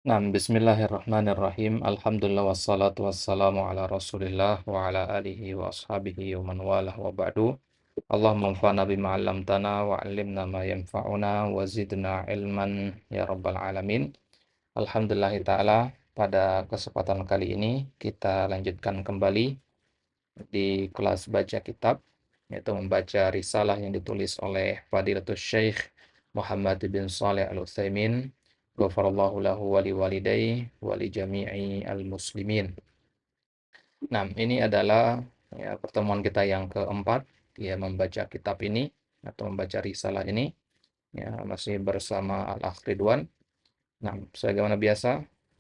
Nah, bismillahirrahmanirrahim. Alhamdulillah wassalatu wassalamu ala Rasulillah wa ala alihi wa ashabihi wa man walah wa ba'du. Allahumma anfa'na bima 'allamtana wa 'allimna ma yanfa'una wa zidna ilman ya rabbal alamin. Alhamdulillah taala, pada kesempatan kali ini kita lanjutkan kembali di kelas baca kitab, yaitu membaca risalah yang ditulis oleh Fadilatul Syekh Muhammad bin Shalih Al-Utsaimin, ghafarallahu lahu wa liwalidayhi wa li jami'i al-muslimin. Nah, ini adalah pertemuan kita yang keempat ya membaca kitab ini atau membaca risalah ini, ya masih bersama Al-Akh Ridwan. Nah, sebagaimana biasa,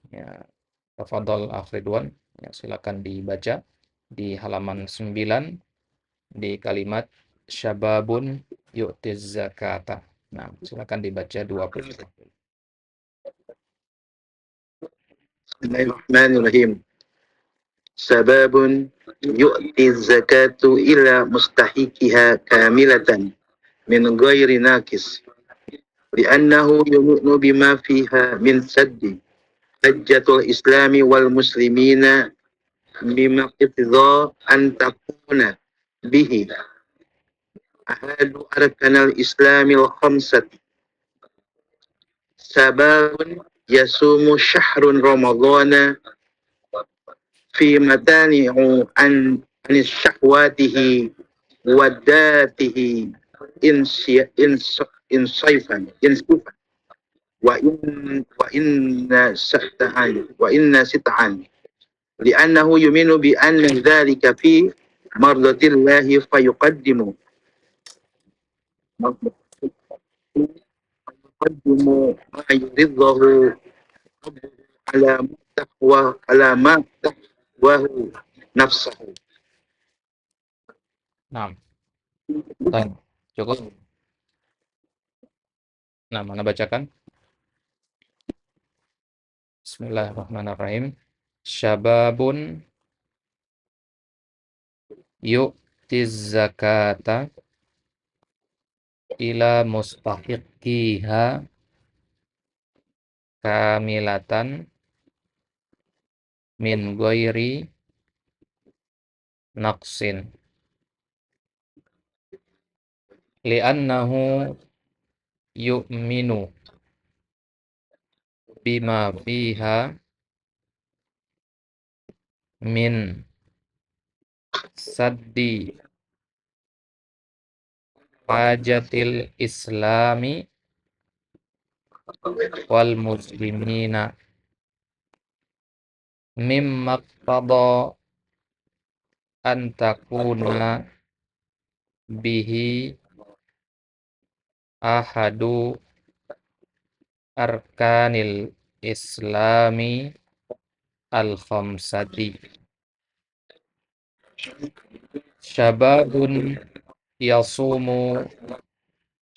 ya tafadhol Akh Ridwan, ya silakan dibaca di halaman 9 di kalimat syababun yu'tiz zakata. Nah, silakan dibaca 20. Bismillahirrahmanirrahim. Sababun yu'ti zakatu ila mustahikiha kamilatan min ghairi nakis. Li'annahu yu'minu bima fiha min saddi hajjatul islami wal muslimina bima iqtidha an takuna bihi ahadu arkanal islamil khamsati. Sababun yasumu syahrun ramadhana fi matani'u an syahwatihi wadatihi insifan wa inna sit'an li'annahu yuminu bi anna dhalika fi mardatillahi fayuqaddimu ma yuriddahu ala ma tahwahu nafsahu. Nah, baik. Cukup. Nah, mana bacakan? Bismillahirrahmanirrahim. Syababun yu'tiz zakata ila mustahiqiha kamilatan min ghairi naqsin. Li'annahu yu'minu bima fiha min saddi hajatil islami wal muslimina mimma qtada an takuna bihi ahadu arkanil islami al-khamsati. Syababun yasumu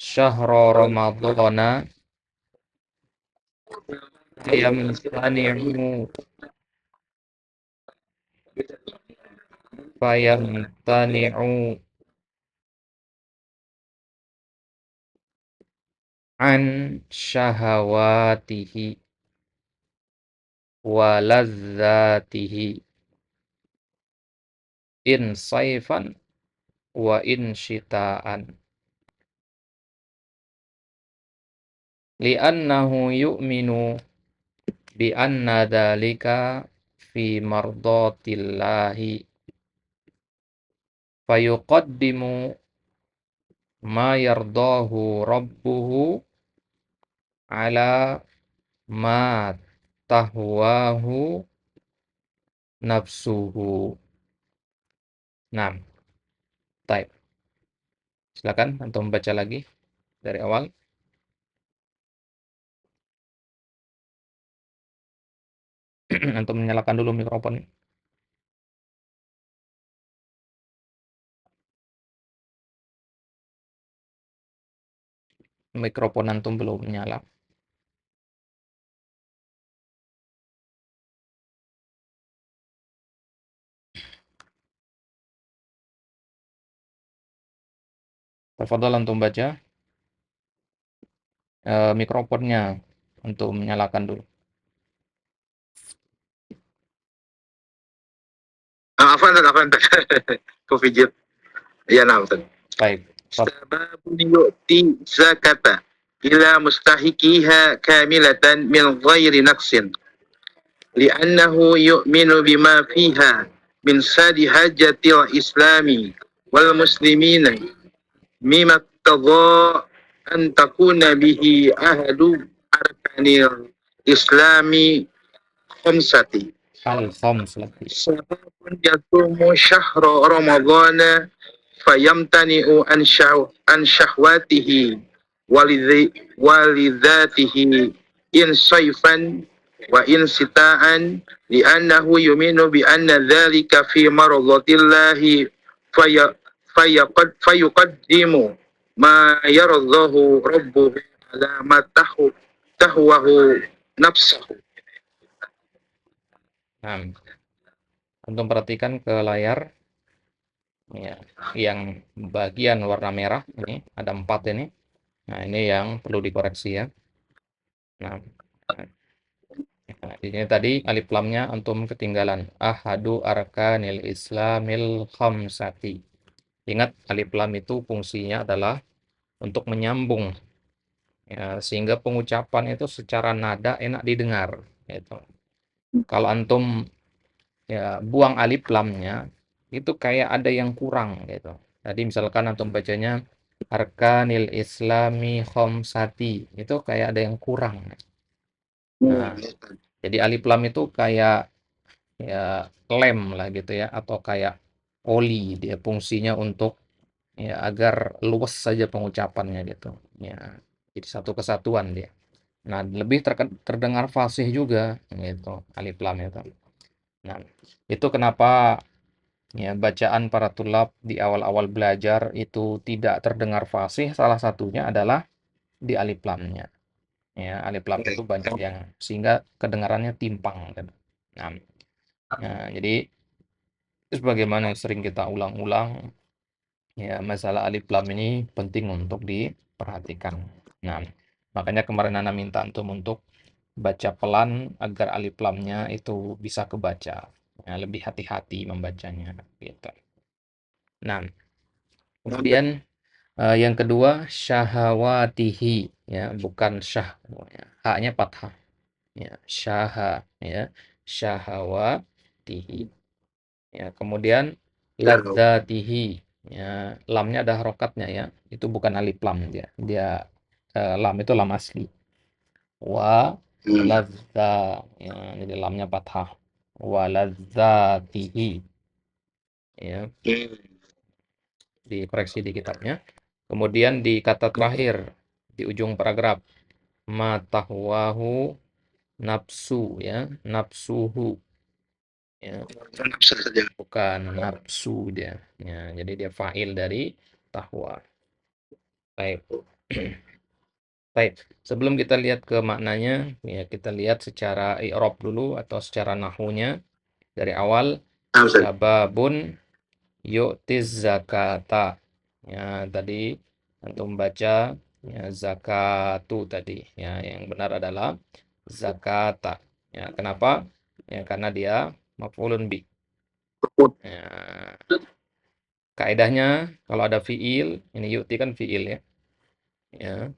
syahra ramadhana fayamtani'u fayamtani'u an syahawatihi wa lazzatihi in saifan wa in syita'an. Li'annahu yu'minu bi anna dhalika fi mardatillahi fayuqaddimu ma yardahu rabbuhu ala ma tahwahu nafsuhu. Nah, type. Silakan antum baca lagi dari awal. Antum menyalakan dulu mikrofon. Mikrofon antum belum nyala. Tafadhol antum baca. Mikrofonnya antum menyalakan dulu. Afwan. Kufijir. Ya, nah, Ustaz. Baik. Sababun yu'ti zakata ila mustahikiha kamilatan min ghairi naqsin. Li'annahu yu'minu bima fiha min sadi hajatil islami wal muslimina mimma tadha an takuna bihi ahadu arkanil islami khamsati. Al-khamsati. Sababun yasumu syahra ramadhana fayamtani'u an syahwatihi walidhatihi in sayfan wa in sita'an li'annahu yuminu bi anna dhalika fi maradatillahi fayuqaddimu ma yaradhahu rabbuhu ala ma tahwahu nafsahu. Nah, antum perhatikan ke layar ya, yang bagian warna merah ini ada 4 ini. Nah, ini yang perlu dikoreksi ya. Nah, di sini tadi alif lamnya antum ketinggalan. Ahadu arkanil islamil khamsati. Ingat alif lam itu fungsinya adalah untuk menyambung ya, sehingga pengucapan itu secara nada enak didengar gitu. Kalau antum ya buang alif lamnya itu kayak ada yang kurang gitu. Jadi misalkan antum bacanya arkanil islami khamsati, itu kayak ada yang kurang. Nah, jadi alif lam itu kayak ya lem lah gitu ya, atau kayak oli, dia fungsinya untuk ya agar luwes saja pengucapannya gitu. Ya, jadi satu kesatuan dia. Nah, lebih terdengar fasih juga gitu alif lam itu. Nah, itu kenapa ya bacaan para tulab di awal-awal belajar itu tidak terdengar fasih, salah satunya adalah di alif lamnya. Ya, alif lam itu banyak yang sehingga kedengarannya timpang kan. Nah, jadi sebagaimana yang sering kita ulang-ulang ya, masalah alif lam ini penting untuk diperhatikan. Nah, makanya kemarin Ana minta antum untuk baca pelan agar alif lamnya itu bisa kebaca. Ya, lebih hati-hati membacanya gitu. Nah, kemudian yang kedua syahawatihi ya, bukan syah ya. Haknya fathah. Ya, syaha ya, syahawatihi. Ya, kemudian ladzatihi ya, lamnya ada harokatnya ya. Itu bukan alif lam dia. Dia lam itu lam asli. Wa ladza ya, jadi lamnya fathah. Wa ladzatihi ya, dikoreksi di kitabnya. Kemudian di kata terakhir di ujung paragraf matahwahu nafsu ya, nafsuhu ya, bukan nafsu dia ya, jadi dia fa'il dari tahwa. Baik. Baik, sebelum kita lihat ke maknanya ya, kita lihat secara i'rab dulu atau secara nahwunya dari awal. Sababun yu'tiz zakata ya, tadi antum baca ya zakatu tadi ya, yang benar adalah zakata ya. Kenapa ya? Karena dia maf'ulun bi ya. Kaidahnya kalau ada fiil, ini yu'ti kan fiil ya ya,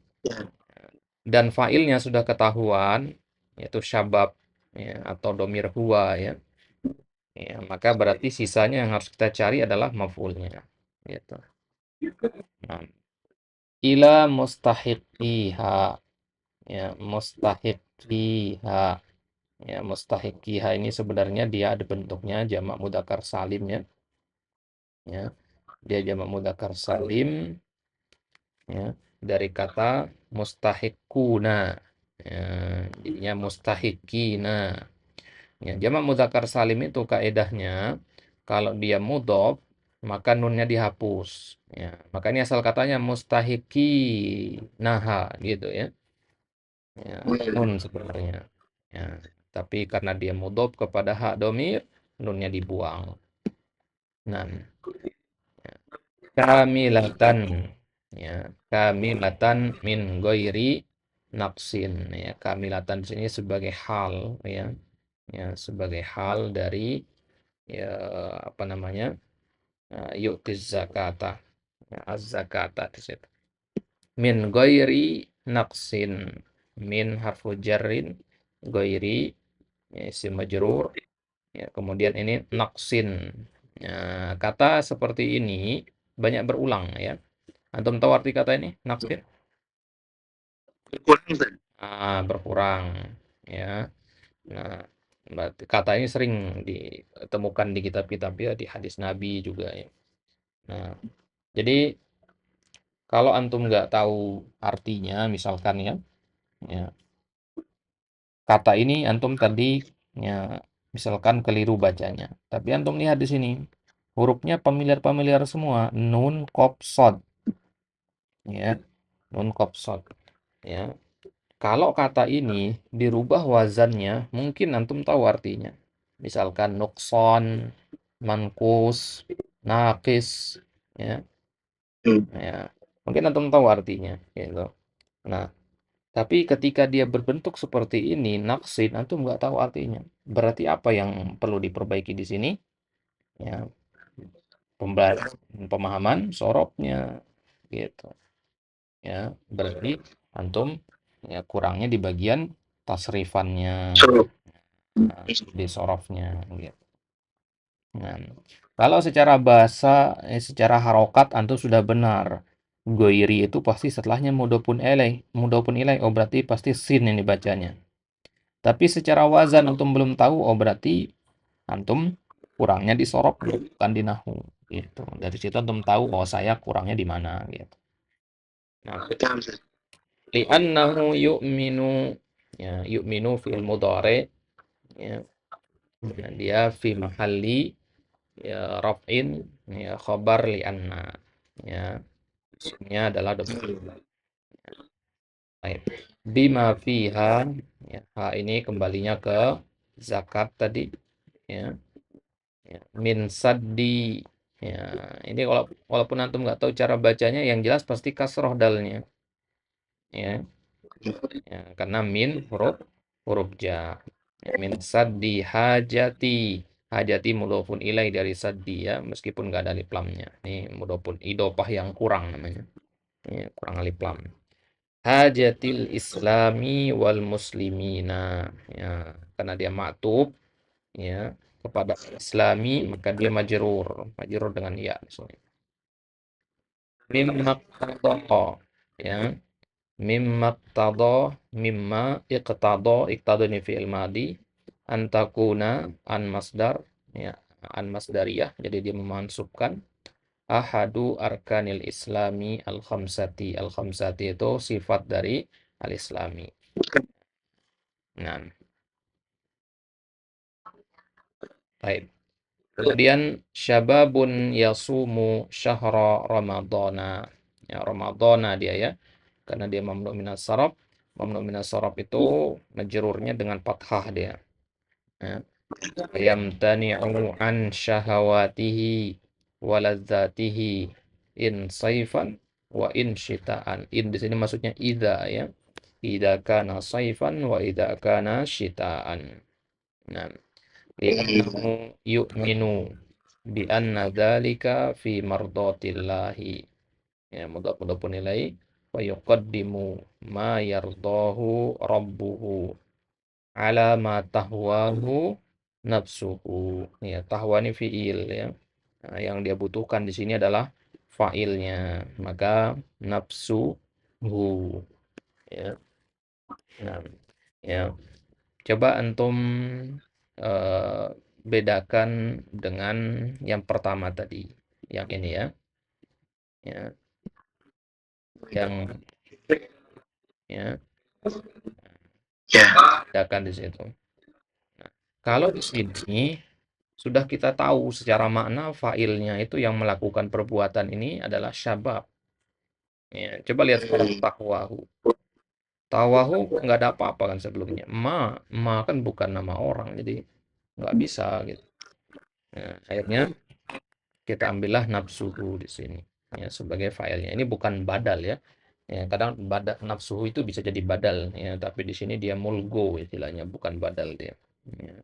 dan fa'ilnya sudah ketahuan yaitu syabab ya, atau domir huwa ya, ya, maka berarti sisanya yang harus kita cari adalah maf'ulnya gitu. Nah, ila mustahiqiha ya, mustahiqiha ya, mustahiqiha ini sebenarnya dia ada bentuknya jamak mudzakkar salim ya, dia jamak mudzakkar salim ya, dari kata mustahiquna ya, jadinya mustahiqina ya. Jamak mudzakkar salim itu kaedahnya kalau dia mudhof maka nunnya dihapus ya, makanya asal katanya mustahiqi naha gitu ya. Ya, nun sebenarnya. Ya, tapi karena dia mudhof kepada hak domir, nunnya dibuang. Nah, ya. Kamilatan ya, kamilatan min ghairi naqsin ya. Kamilatan di sini sebagai hal ya. Ya, sebagai hal dari ya apa namanya? Yu'tiz zakata. Ya, az-zakata di situ. Min ghairi naqsin. Min harfu jarrin, ghairi ya, isim majrur. Ya, kemudian ini naqsin. Ya, kata seperti ini banyak berulang ya. Antum tahu arti kata ini? Naqsin? Kurang Ustaz. Berkurang ya. Nah, berarti kata ini sering ditemukan di kitab-kitab ya, di hadis Nabi juga ya. Nah, jadi kalau antum nggak tahu artinya, misalkan ya, ya kata ini antum tadi ya, misalkan keliru bacanya. Tapi antum lihat di sini, hurufnya familiar-familiar semua, nun, qaf, shad, ya, nun, qaf, shad, ya. Kalau kata ini dirubah wazannya, mungkin antum tahu artinya. Misalkan nukson, mankus, nakis, ya, ya. Mungkin antum tahu artinya, gitu. Nah, tapi ketika dia berbentuk seperti ini, naksin, antum nggak tahu artinya. Berarti apa yang perlu diperbaiki di sini? Ya, pemahaman sorobnya, gitu. Ya, berarti antum ya kurangnya di bagian tasrifannya, So, di sorofnya, gitu. Nah, kalau secara bahasa, secara harokat antum sudah benar. Goiri itu pasti setelahnya mudhofun ilaih. Oh berarti pasti sin ini bacanya. Tapi secara wazan antum belum tahu, oh berarti antum kurangnya di sorof bukan di nahu gitu. Dari situ antum tahu oh saya kurangnya di mana gitu. Nah, paham Ustaz. li'annahu yu'minu ya yu'minu fi'il mudhari ya. Dan dia fi mahalli ya raf'in ya khabar li'anna ya. Isimnya adalah domir. Baik. Bima fiha ya, ha ini kembalinya ke zakat tadi ya. Ya, min saddi ya. Ini walaupun antum nggak tahu cara bacanya, yang jelas pasti kasroh dalnya ya. Ya, karena min huruf huruf ja. Ya, min saddi hajati. Hajati mudhofun ilai dari saddi ya, meskipun nggak ada alif lamnya. Ini mudhofun idopah yang kurang namanya. Ya, kurang alif lam. Hajatil islami wal muslimina ya, karena dia maktub ya kepada islami maka dia majrur dengan ya misalnya. Mimma iqtada ya, mimma iqtada, mimma iqtada ini fi'il madi, antakuna an masdar ya, an masdariyah, jadi dia memansubkan ahadu arkanil islami al khamsati itu sifat dari al islami. Nah, baik. Kemudian syababun yasumu syahra ramadhana. Ya, ramadhana dia ya. Karena dia mamnu minas saraf. Mamnu minas saraf itu majrurnya dengan fathah dia. Ya. Yamtani'u an syahawatihi waladzatihi in saifan wa in syita'an. In di sini maksudnya idza ya. Idza kana saifan wa idza kana syita'an. Nah, li'annahu yu'minu bi anna dzalika fi mardatillahi ya mudhafun ilaih wa yuqaddimu ma yardahu rabbuhu ala ma tahwahu nafsuhu ya, tahwa ini fiil ya. Nah, yang dia butuhkan di sini adalah fa'ilnya, maka nafsuhu ya. Nah, ya coba antum eh, bedakan dengan yang pertama tadi, yang ini ya, ya, yang ya, Ya. bedakan di situ. Nah, kalau di sini sudah kita tahu secara makna fa'ilnya itu yang melakukan perbuatan ini adalah syabab. Ya, coba lihat sekarang tahwahu. Tawahu nggak ada apa-apa kan sebelumnya. Ma kan bukan nama orang, jadi nggak bisa gitu. Nah, akhirnya kita ambillah nafsuhu di sini ya sebagai filenya. Ini bukan badal ya. Ya, kadang badal nafsuhu itu bisa jadi badal ya, tapi di sini dia mulgo istilahnya, bukan badal dia. Ya.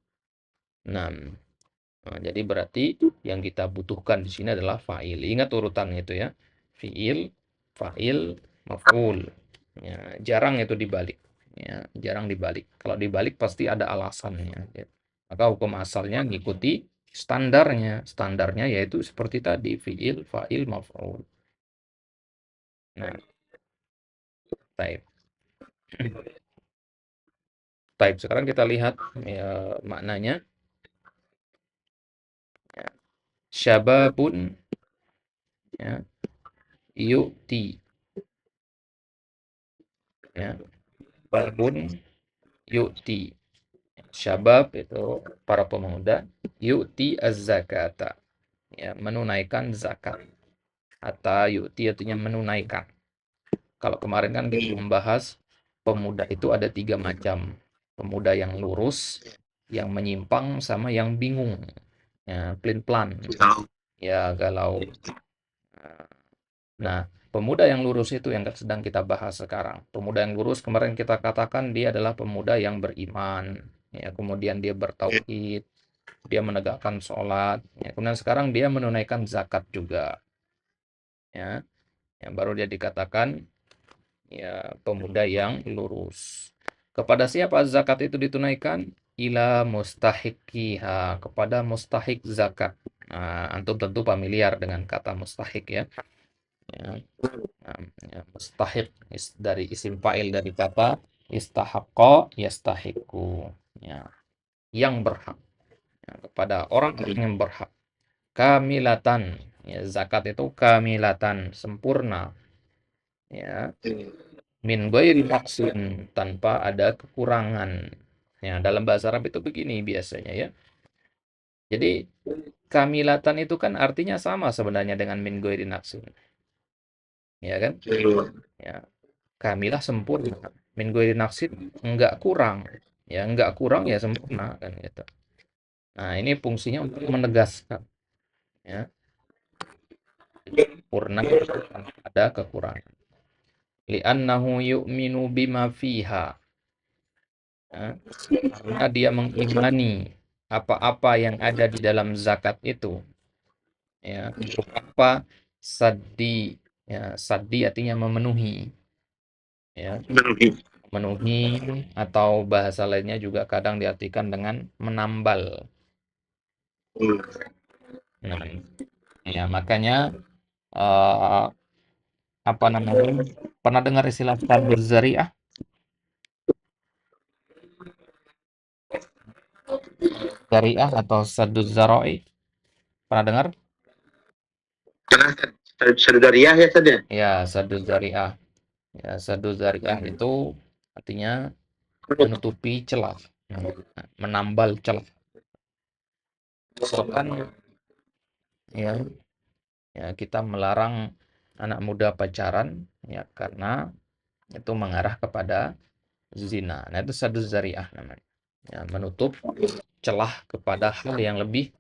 6. Nah, jadi berarti yang kita butuhkan di sini adalah fa'il. Ingat urutannya itu ya. Fi'il, fa'il, maf'ul. Ya, jarang itu dibalik. Ya, jarang dibalik. Kalau dibalik pasti ada alasannya. Ya. Maka hukum asalnya ngikuti standarnya. Standarnya yaitu seperti tadi, fi'il, fa'il, maf'ul. Nah, baik. Baik, sekarang kita lihat ya, maknanya. Ya. Syababun ya, yu'ti ya, babun yu'ti. Syabab itu para pemuda, yu'ti az-zakata ya, menunaikan zakat. Atau yu'ti artinya menunaikan. Kalau kemarin kan kita membahas pemuda itu ada 3 macam. Pemuda yang lurus, yang menyimpang, sama yang bingung. Ya, pelin-pelan. Ya, galau. Nah, pemuda yang lurus itu yang sedang kita bahas sekarang. Pemuda yang lurus kemarin kita katakan dia adalah pemuda yang beriman, ya, kemudian dia bertauhid, dia menegakkan sholat, ya, kemudian sekarang dia menunaikan zakat juga, ya, yang baru dia dikatakan ya pemuda yang lurus. Kepada siapa zakat itu ditunaikan? Ila mustahikiha, kepada mustahik zakat. Nah, antum tentu familiar dengan kata mustahik ya. Ya. Ya, mustahik dari isim fa'il dari kata istahaqqa yastahiqu, ya, yang berhak, ya, kepada orang yang berhak. Kamilatan, ya, zakat itu kamilatan, sempurna, ya, min ghairi naqsin, tanpa ada kekurangan. Ya, dalam bahasa Arab itu begini biasanya ya. Jadi kamilatan itu kan artinya sama sebenarnya dengan min ghairi naqsin, ya kan? Ya, kamilah sempurna, min ghairi naqsin enggak kurang, ya enggak kurang ya sempurna kan gitu. Nah, ini fungsinya untuk menegaskan ya, sempurna tanpa ada kekurangan. Li'annahu yu'minu bima fiha, ya, karena dia mengimani apa-apa yang ada di dalam zakat itu, ya, apa saddi, ya, saddi artinya memenuhi, ya, memenuhi, atau bahasa lainnya juga kadang diartikan dengan menambal. Nah, ya makanya eh, apa namanya? Pernah dengar istilah saduz zari'ah? Zari'ah atau saduz zara'i? Pernah dengar? Karena saudariyah ya tadi. Ya, saduz zari'ah. Ya, saduz zari'ah itu artinya menutupi celah, menambal celah. Misalkan ya, ya kita melarang anak muda pacaran ya karena itu mengarah kepada zina. Nah, itu saduz zari'ah namanya. Ya, menutup celah kepada hal yang lebih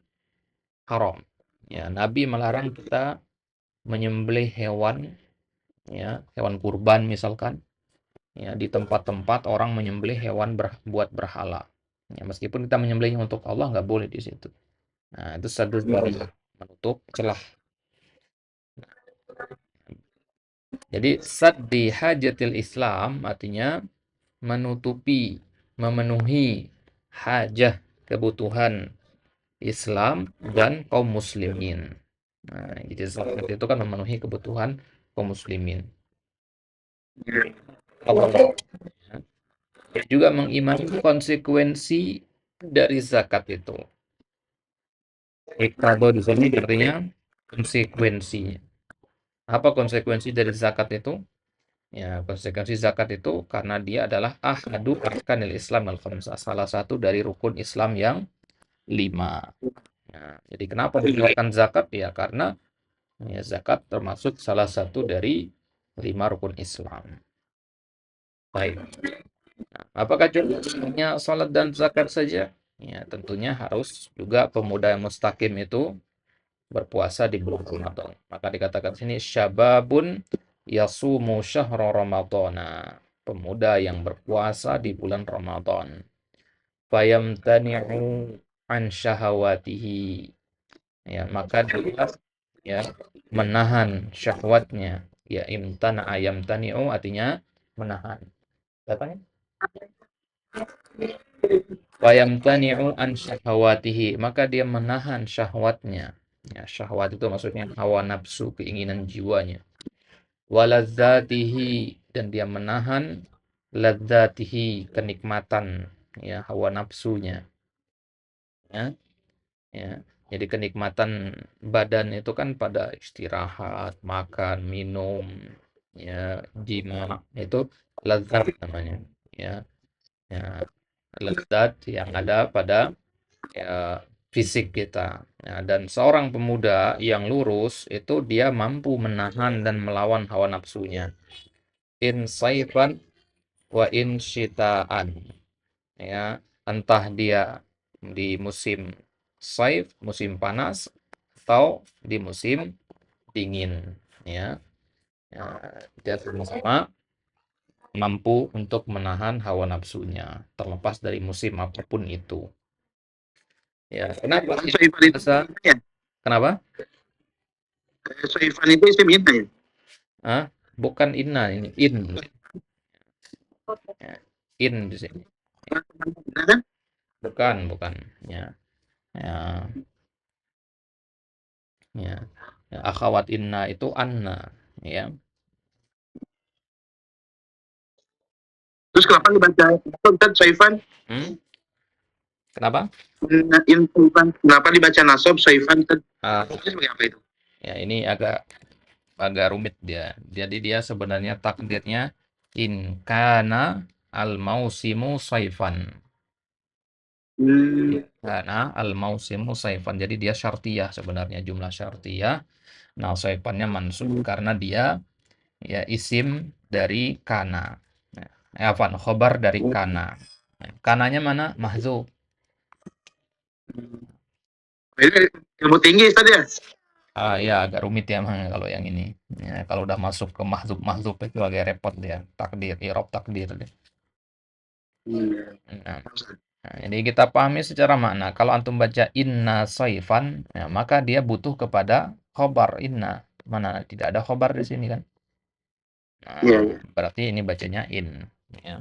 haram. Ya, Nabi melarang kita menyembelih hewan, ya, hewan kurban misalkan, ya, di tempat-tempat orang menyembelih hewan buat berhala. Ya, meskipun kita menyembelihnya untuk Allah, nggak boleh di situ. Nah, itu saduz zari'ah, menutup celah. Jadi saddi hajatil Islam artinya menutupi, memenuhi hajah, kebutuhan Islam dan kaum muslimin. Nah, jadi zakat itu kan memenuhi kebutuhan kaum muslimin. Allah juga mengimani konsekuensi dari zakat itu. Iqtado di sini artinya konsekuensinya. Apa konsekuensi dari zakat itu? Ya, konsekuensi zakat itu karena dia adalah ahadu arkanil Islam al-khamsah, salah satu dari rukun Islam yang 5. Nah, jadi kenapa dikeluarkan zakat? Ya karena ya, zakat termasuk salah satu dari 5 rukun Islam. Baik. Nah, apakah hanya sholat dan zakat saja? Ya, tentunya harus juga pemuda yang mustaqim itu berpuasa di bulan Ramadan. Maka dikatakan sini syababun yasumu syahra ramadhana. Pemuda yang berpuasa di bulan Ramadan. Fayamtani'u an syahawatihi. Ya, maka dia ya menahan syahwatnya. Ya, imtana ayam tani'u artinya menahan. Apa ya? Wa yamtani'u an syahawatihi, maka dia menahan syahwatnya. Ya, syahwat itu maksudnya hawa nafsu, keinginan jiwanya. Waladzatihi, dan dia menahan ladzatihi, kenikmatan ya hawa nafsunya, ya ya jadi kenikmatan badan itu kan pada istirahat, makan, minum, ya jima, itu lezat namanya, ya ya lezat yang ada pada ya fisik kita. Ya, dan seorang pemuda yang lurus itu dia mampu menahan dan melawan hawa nafsunya. In saifan wa in syitaan. Ya, entah dia di musim saif, musim panas, atau di musim dingin. Ya, ya dia sama mampu untuk menahan hawa nafsunya, terlepas dari musim apapun itu. Ya, kenapa? Soifan itu Bahasa, ya? kenapa? Soifan itu isim inna ya? Ah, bukan inna ini, in. Ya, in di sini. Inna kan? Bukan, bukan. Ya, ya, ya. Ya, akhwat inna itu anna, ya. Terus kenapa dibaca Ustaz Soifan? Hmm? Kenapa? In Soifan. Kenapa dibaca nasab Soifan? Ah, Maksudnya sebagai apa itu? ya ini agak agak rumit dia. Jadi dia sebenarnya takdirnya in kana al mausimu saifan. Hmm. Kana al mausimu saifan. Jadi dia syartiyah sebenarnya, jumlah syartiyah. Nah, saifannya mansub karena dia ya isim dari kana. Nah, afwan, khobar dari kana. Nah, kananya mana? Mahdzuf. Ini ilmu tinggi Ustaz ya? Ah ya, agak rumit ya Mang, kalau yang ini. Ya, kalau udah masuk ke mahdzuf mahdzuf itu agak repot dia. Takdir, irob takdir dia. Hmm. Nah, nah, jadi kita pahami secara makna. Kalau antum baca inna saifan, ya, maka dia butuh kepada khobar inna. Mana tidak ada khobar di sini kan? Iya, Nah, iya. berarti ini bacanya in. Ya.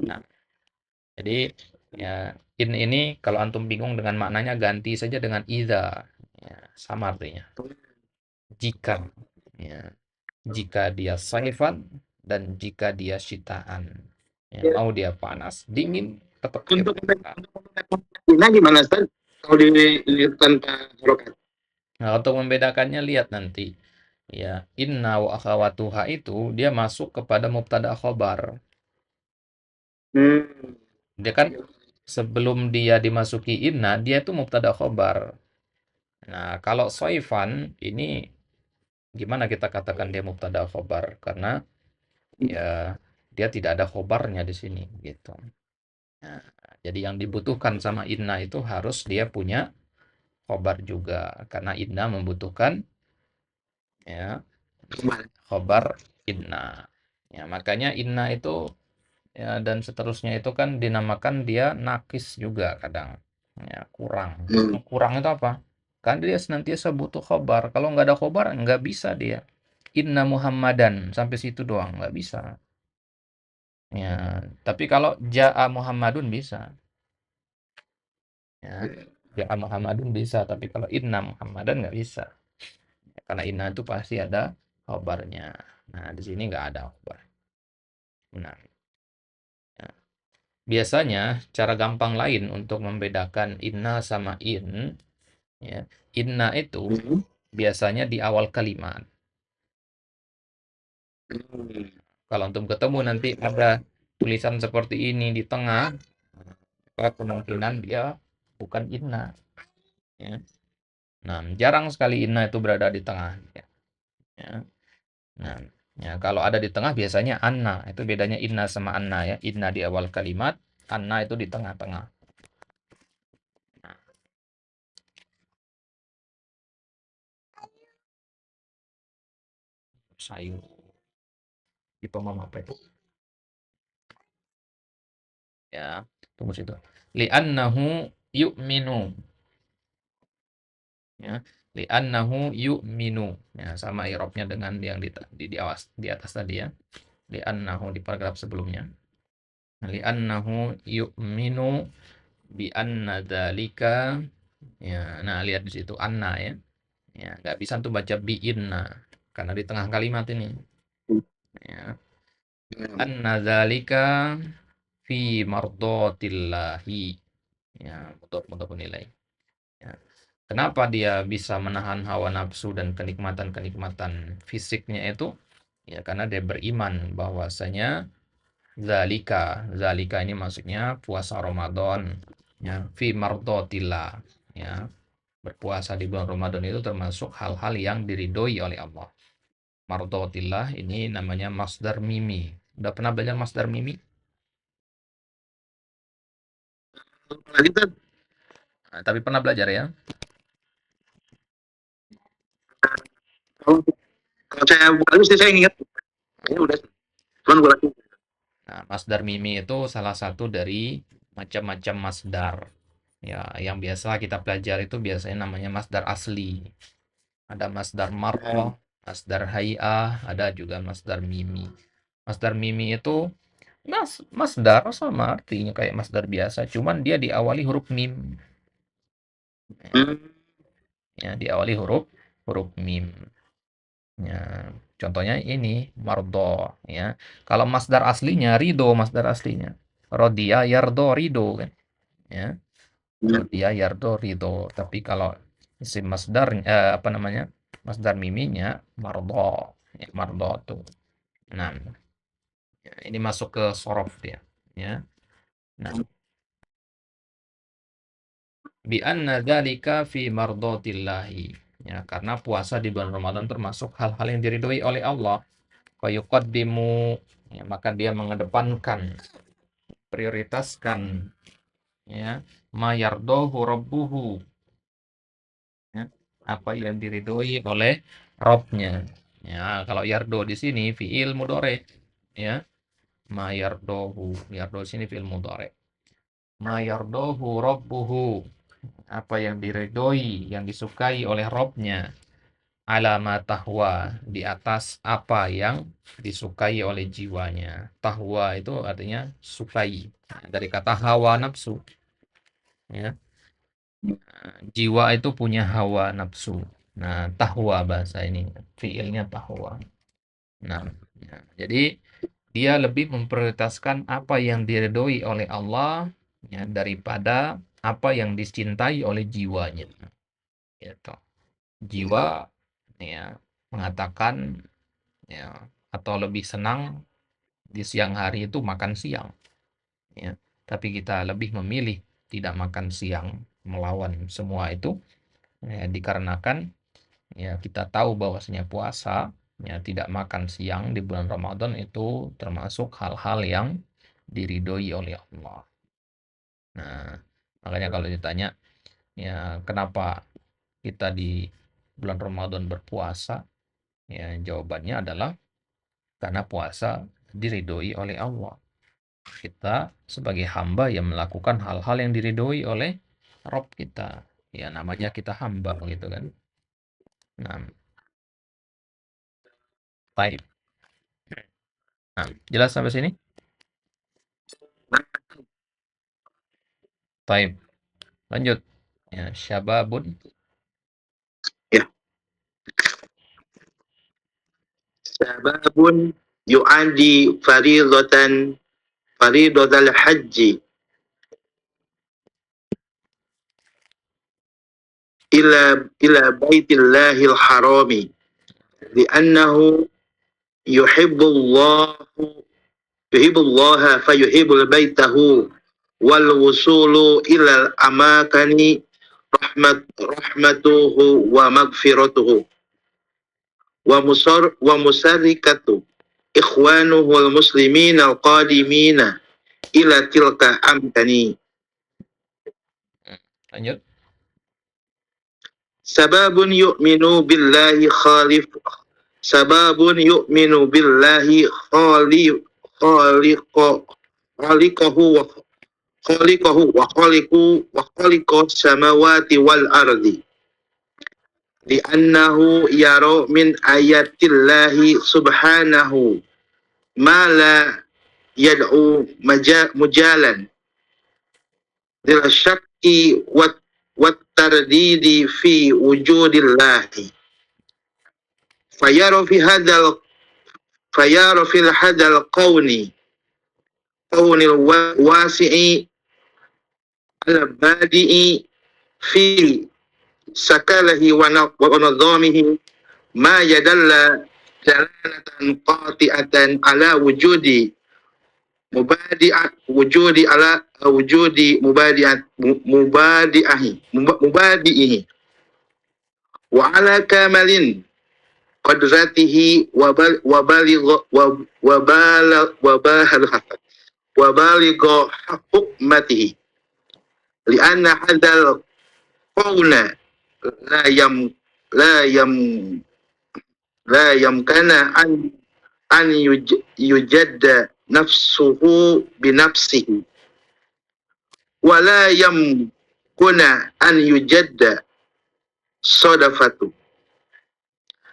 Nah, jadi ya in ini kalau antum bingung dengan maknanya ganti saja dengan idza. Ya, sama artinya. Jika, ya, jika dia saifan dan jika dia syitaan. Ya, mau dia panas, dingin, tetap dia Untuk buka. Inna gimana Ustaz? Kalau di tanpa harokat. Nah, untuk membedakannya lihat nanti. Ya, inna wa akhawatuha itu dia masuk kepada mubtada khobar. Hmm. Dia kan sebelum dia dimasuki inna, dia itu mubtada khobar. Nah, kalau soifan ini gimana kita katakan dia mubtada khobar? Karena ya dia tidak ada khobarnya di sini gitu. Nah, jadi yang dibutuhkan sama inna itu harus dia punya khobar juga karena inna membutuhkan ya khobar inna. Ya, makanya inna itu ya dan seterusnya itu kan dinamakan dia nakis juga kadang. Ya, kurang. Hmm. Kurang itu apa? Kan dia senantiasa butuh khobar. Kalau nggak ada khobar nggak bisa dia. Inna Muhammadan sampai situ doang nggak bisa. Ya, tapi kalau Ja'a Muhammadun bisa. Ya, Ja'a Muhammadun bisa, tapi kalau Inna Muhammadan nggak bisa. Karena inna itu pasti ada khobarnya. Nah, di sini nggak ada khobar. Nah, ya. Biasanya cara gampang lain untuk membedakan inna sama in, ya, inna itu Hmm. biasanya di awal kalimat. Hmm. Kalau untuk ketemu nanti ada tulisan seperti ini di tengah, maka kemungkinan dia bukan inna. Ya. Nah, jarang sekali inna itu berada di tengah. Ya. Nah, ya, kalau ada di tengah biasanya anna. Itu bedanya inna sama anna ya. Inna di awal kalimat, anna itu di tengah-tengah. Nah, sayur. Itu mama apa itu? Ya, tunggu situ. Li'annahu yu'minu. Ya, li'annahu yu'minu. Ya, sama i'rabnya dengan yang di atas tadi ya. Li'annahu di paragraf sebelumnya. Li'annahu yu'minu bi anna dzalika. Ya, nah lihat di situ anna ya. Ya, nggak bisa tuh baca bi inna karena di tengah kalimat ini. Ya, anna dzalika fi mardatillahi. Ya, mudhaf nilai. Ya. Kenapa dia bisa menahan hawa nafsu dan kenikmatan-kenikmatan fisiknya itu? Ya, karena dia beriman bahwasanya zalika ini maksudnya puasa Ramadan, ya, fi mardotillah, ya, berpuasa di bulan Ramadan itu termasuk hal-hal yang diridhoi oleh Allah. Mardotillah ini namanya masdar mimi. Udah pernah belajar masdar mimi? Kita Nah, tapi pernah belajar ya? kalau kalau saya bukan itu saya ingat ini udah cuman gue lagi. Nah, masdar mimi itu salah satu dari macam-macam masdar. Ya, yang biasa kita pelajari itu biasanya namanya masdar asli. Ada masdar marrah, masdar hay'ah, ada juga masdar mimi. Masdar mimi itu masdar sama artinya kayak masdar biasa, cuman dia diawali huruf mim. Hmm. Ya, diawali huruf huruf mim. Ya, contohnya ini mardo ya. Kalau masdar aslinya ridho, masdar aslinya. Rodiya yardo ridho kan. Ya. Rodiya yardo ridho. Tapi kalau isim masdar apa namanya? Masdar miminya mardo. Ya, mardo tuh. Nah, ya, ini masuk ke sorof dia. Ya. Nah, bi anna dzalika fi mardatillahi. Ya, karena puasa di bulan Ramadan termasuk hal-hal yang diridhoi oleh Allah. Fayuqaddimu, ya, maka dia mengedepankan, prioritaskan ya ma yardahu rabbuhu, ya, apa yang diridhoi oleh Rabbnya. Ya, kalau yardo di sini fiil mudhari ya. Ma yardahu, yardo di sini fiil mudhari. Ma yardahu rabbuhu, apa yang diridhoi, yang disukai oleh Rabbnya. Alama tahwa, di atas apa yang disukai oleh jiwanya. Tahwa itu artinya sukai. Dari kata hawa nafsu. Ya. Jiwa itu punya hawa nafsu. Nah, tahwa bahasa ini. Fiilnya tahwa. Nah, ya. Jadi dia lebih memprioritaskan apa yang diridhoi oleh Allah ya, daripada apa yang dicintai oleh jiwanya. Gitu. Jiwa ya mengatakan ya atau lebih senang di siang hari itu makan siang ya, tapi kita lebih memilih tidak makan siang melawan semua itu ya, dikarenakan ya kita tahu bahwasanya puasa ya tidak makan siang di bulan Ramadan itu termasuk hal-hal yang diridhoi oleh Allah. Nah, makanya kalau ditanya ya kenapa kita di bulan Ramadan berpuasa, ya jawabannya adalah karena puasa diridhoi oleh Allah. Kita sebagai hamba yang melakukan hal-hal yang diridhoi oleh Rabb kita. Ya namanya kita hamba gitu kan. Nah, baik. Nah, jelas sampai sini? Baik. Lanjut. Ya, syababun. Ya, sababun yu'addi faridatal haji ila baitillahil harami li'annahu yuhibbullahu yuhibbullaha fayuhibbul baitahu wal wusulu ilal amakani rahmatuhu wa magfiratuhu wa musarikatu ikhwanuhu al muslimin al qadimina ila tilka amkani. Lanjut. Sababun yu'minu billahi khalif sababun yu'minu billahi khaliqahu khaliqahu wa khaliqa samawati wal ardi li'annahu yara min ayatillahi subhanahu ma la yad'u mujalan lil syakki wat tardidi fi wujudillahi fayara fi hadzal fayara fil hadzal qawnil wasi'i al badi'i fi sakalahi wa nadhamihi ma yadalla dalalatan qati'atan ala wujudi mubadi'ihi wa ala kamalin qadratihi wa baligha hukmatihi li'anna hadzal qawla la yam la yam la yamkana an yujadda nafsuhu binafsihi wa la yamkuna an yujadda sadafatu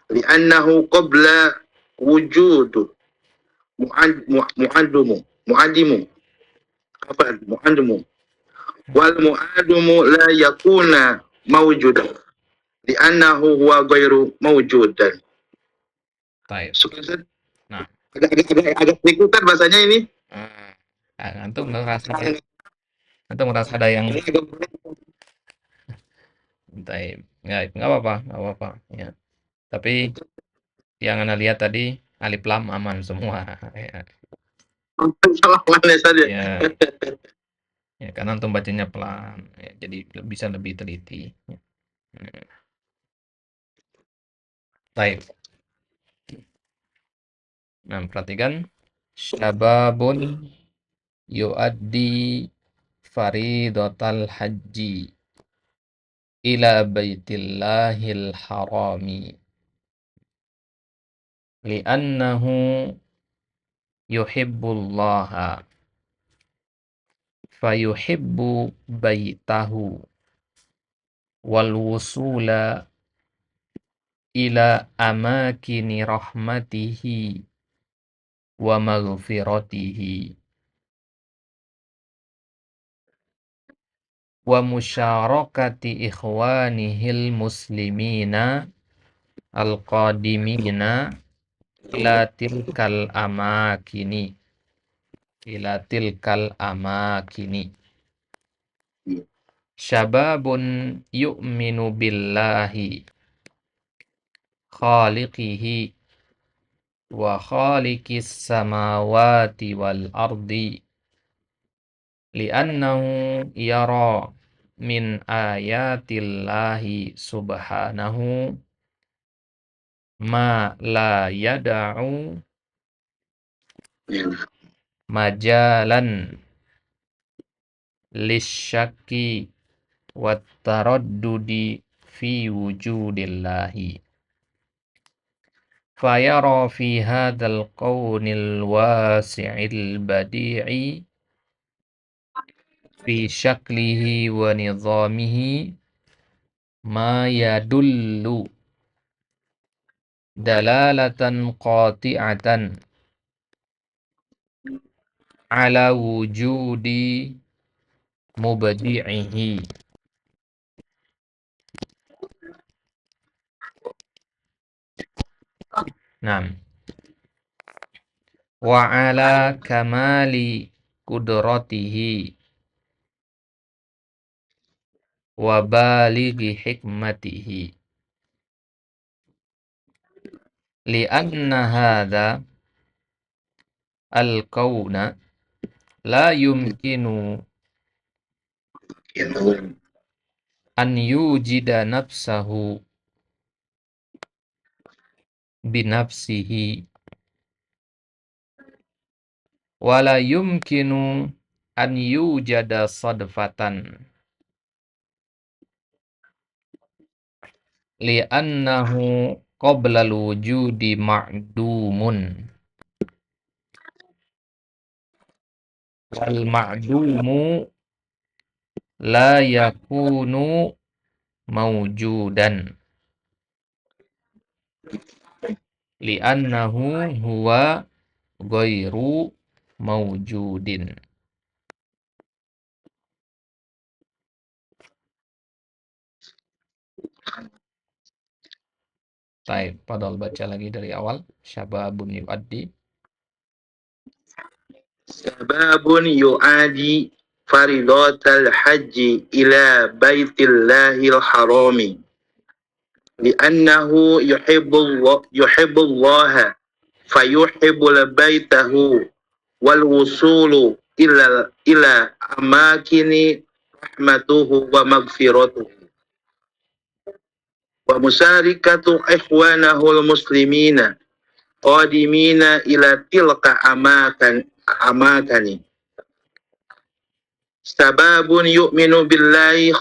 li'annahu qabla wujudu mu'adimu wal mu'adumu la yakuna mawjudan li'annahu huwa ghairu mawjudan. Baik. Nah, agak ikutan bahasanya ini. Antum merasa ada yang baik. Ya, nggak apa-apa. Ya. Tapi yang Anda lihat tadi alif lam aman semua. Ya. Salah mana saja. Ya. Ya, karena antum bacanya pelan, ya, jadi bisa lebih teliti. Ya. Baik. Nah, perhatikan syababun yuaddi faridatal haji ila baitillahil harami li'annahu yuhibbullaha fayuhibbu baitahu wal wusula ila amakini rahmatihi wa maghfiratihi wa musyarakati ikhwanihil muslimina al-qadimina ila tilkal amakini syababun yu'minu billahi khaliqihi wa khaliqis samawati wal ardi li'annahu yara min ayatillahi subhanahu ma la yada'u majalan lisyaki wat taraddudi fi wujudillahi fayara fi hadzal qawnil wasi'il badi'i fi syaklihi wa nizamihi ma yadullu dalalatan qati'atan ala wujudi mubadi'ihi. Naam. Wa ala kamali qudratihi wa balighi hikmatihi li'anna hadha al-kauna la yumkinu an yujida nafsahu binafsihi wala yumkinu an yujada sadfatan li'annahu qabla al-wujudi ma'dumun wal ma'dumu la yakunu mawjudan li'annahu huwa ghairu mawjudin. Baik, Fadal baca lagi dari awal. Syababun yu'addi. Sababun yu'adi faridatal haji ila baitillahil harami. Li'annahu yuhibbullaha fayuhibbul baitahu wal wusulu ila amakini rahmatuhu wa magfiratuhu wa musarikatu ikhwanahul muslimina qadimina ila tilka amakani. Sababun yu'minu billahi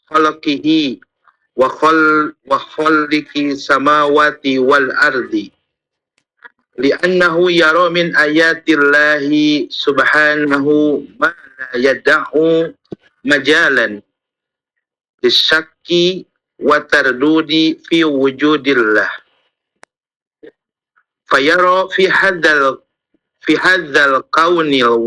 khalqihi wa khalqi samawati wal ardi li'annahu yara min ayatillahi subhanahu ma la yada'u majalan lisyakki wa tardudi fi wujudillah fayara fi hadzal kaunil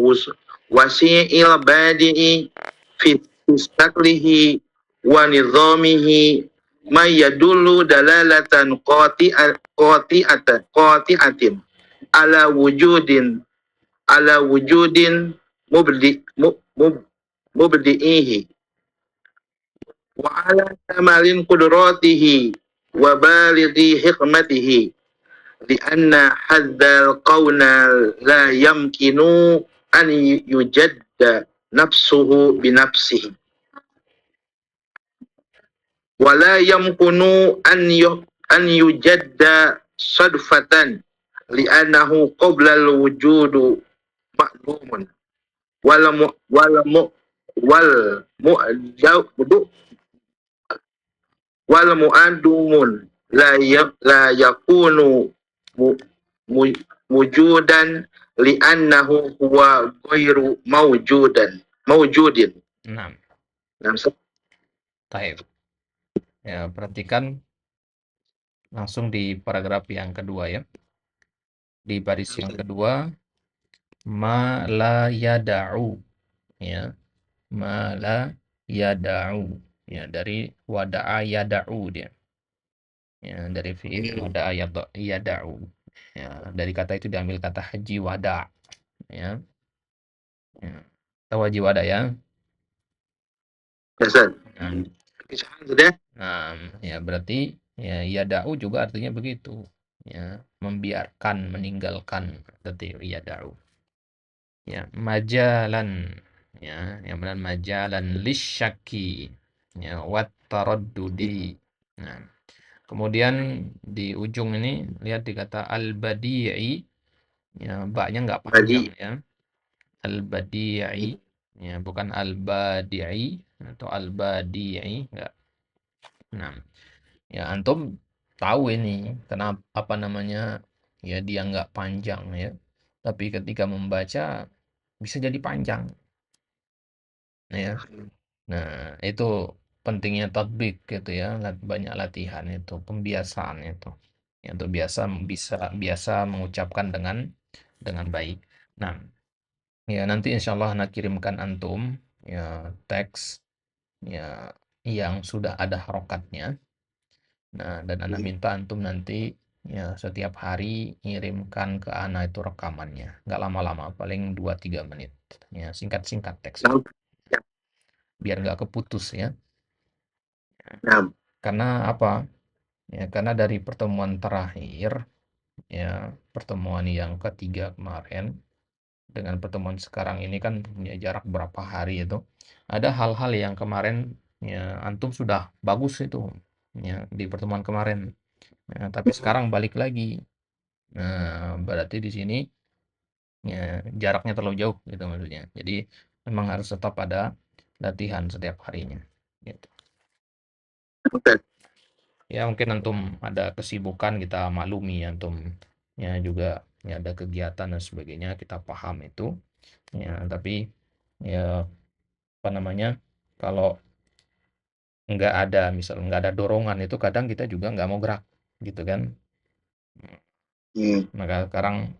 wasi'il badi'i fi istaklihi wa nizamihi ma yadullu dalalatan qati'atin ala wujudin mubdi'ihi wa ala kamalin qudratihi wa balighi hikmatihi lianna hadzal qawna la yamkinu an yujadda nafsuhu binafsihi wa la yamkunu an yujadda sadfatan li'annahu qabla al-wujudu ma'lumun wal mu wal mu wal mu'jadu wal mu'adumun la yakunu wujudan li'annahu huwa ghairu mawjudin. Nah, Nah, taib. Ya, perhatikan langsung di paragraf yang kedua ya. Di baris yang kedua, ma la yada'u. Ya, ma la yada'u. Ya, dari wada'a yada'u dia. Ya, dari fi'il wada'a yada'u. Ya, dari kata itu diambil kata haji wada'. Ya. Ya. Tahu haji wada' ya? Ustaz. Nah, Sudah? nah, ya berarti ya yada'u juga artinya begitu. Ya, membiarkan, meninggalkan berarti yada'u. Ya, majalan. Ya, yang benar majalan lisyaki. Ya, wat taraddudi. Nah, kemudian di ujung ini lihat di kata al-badi'i. Ya, ba-nya nggak panjang ya. Al-badi'i. Ya, bukan al-badi'i atau al-badi'i enggak. Nah, ya antum tahu ini kenapa apa namanya ya dia nggak panjang ya. Tapi ketika membaca bisa jadi panjang ya. Nah, itu pentingnya tatbik gitu ya. Banyak latihan itu, pembiasaan itu. Ya, untuk biasa mengucapkan dengan baik. Nah, ya nanti insya Allah anak kirimkan antum ya teks ya yang sudah ada harokatnya. Nah, dan Ana minta antum nanti ya setiap hari ngirimkan ke Ana itu rekamannya. Nggak lama-lama, paling 2-3 menit. Ya, singkat-singkat teksnya. Biar nggak keputus ya. Nah, Karena apa? Ya, karena dari pertemuan terakhir, ya pertemuan yang ketiga kemarin, dengan pertemuan sekarang ini kan ya jarak berapa hari itu. Ada hal-hal yang kemarin ya antum sudah bagus itu ya di pertemuan kemarin. Nah, tapi sekarang balik lagi. Nah, berarti di sini ya jaraknya terlalu jauh gitu maksudnya. Jadi memang harus tetap ada latihan setiap harinya. Gitu. Ustaz. Ya mungkin antum ada kesibukan kita maklumi antum ya juga ya ada kegiatan dan sebagainya kita paham itu. Ya, tapi ya apa namanya? Kalau nggak ada, misal nggak ada dorongan, itu kadang kita juga nggak mau gerak, gitu kan. Maka sekarang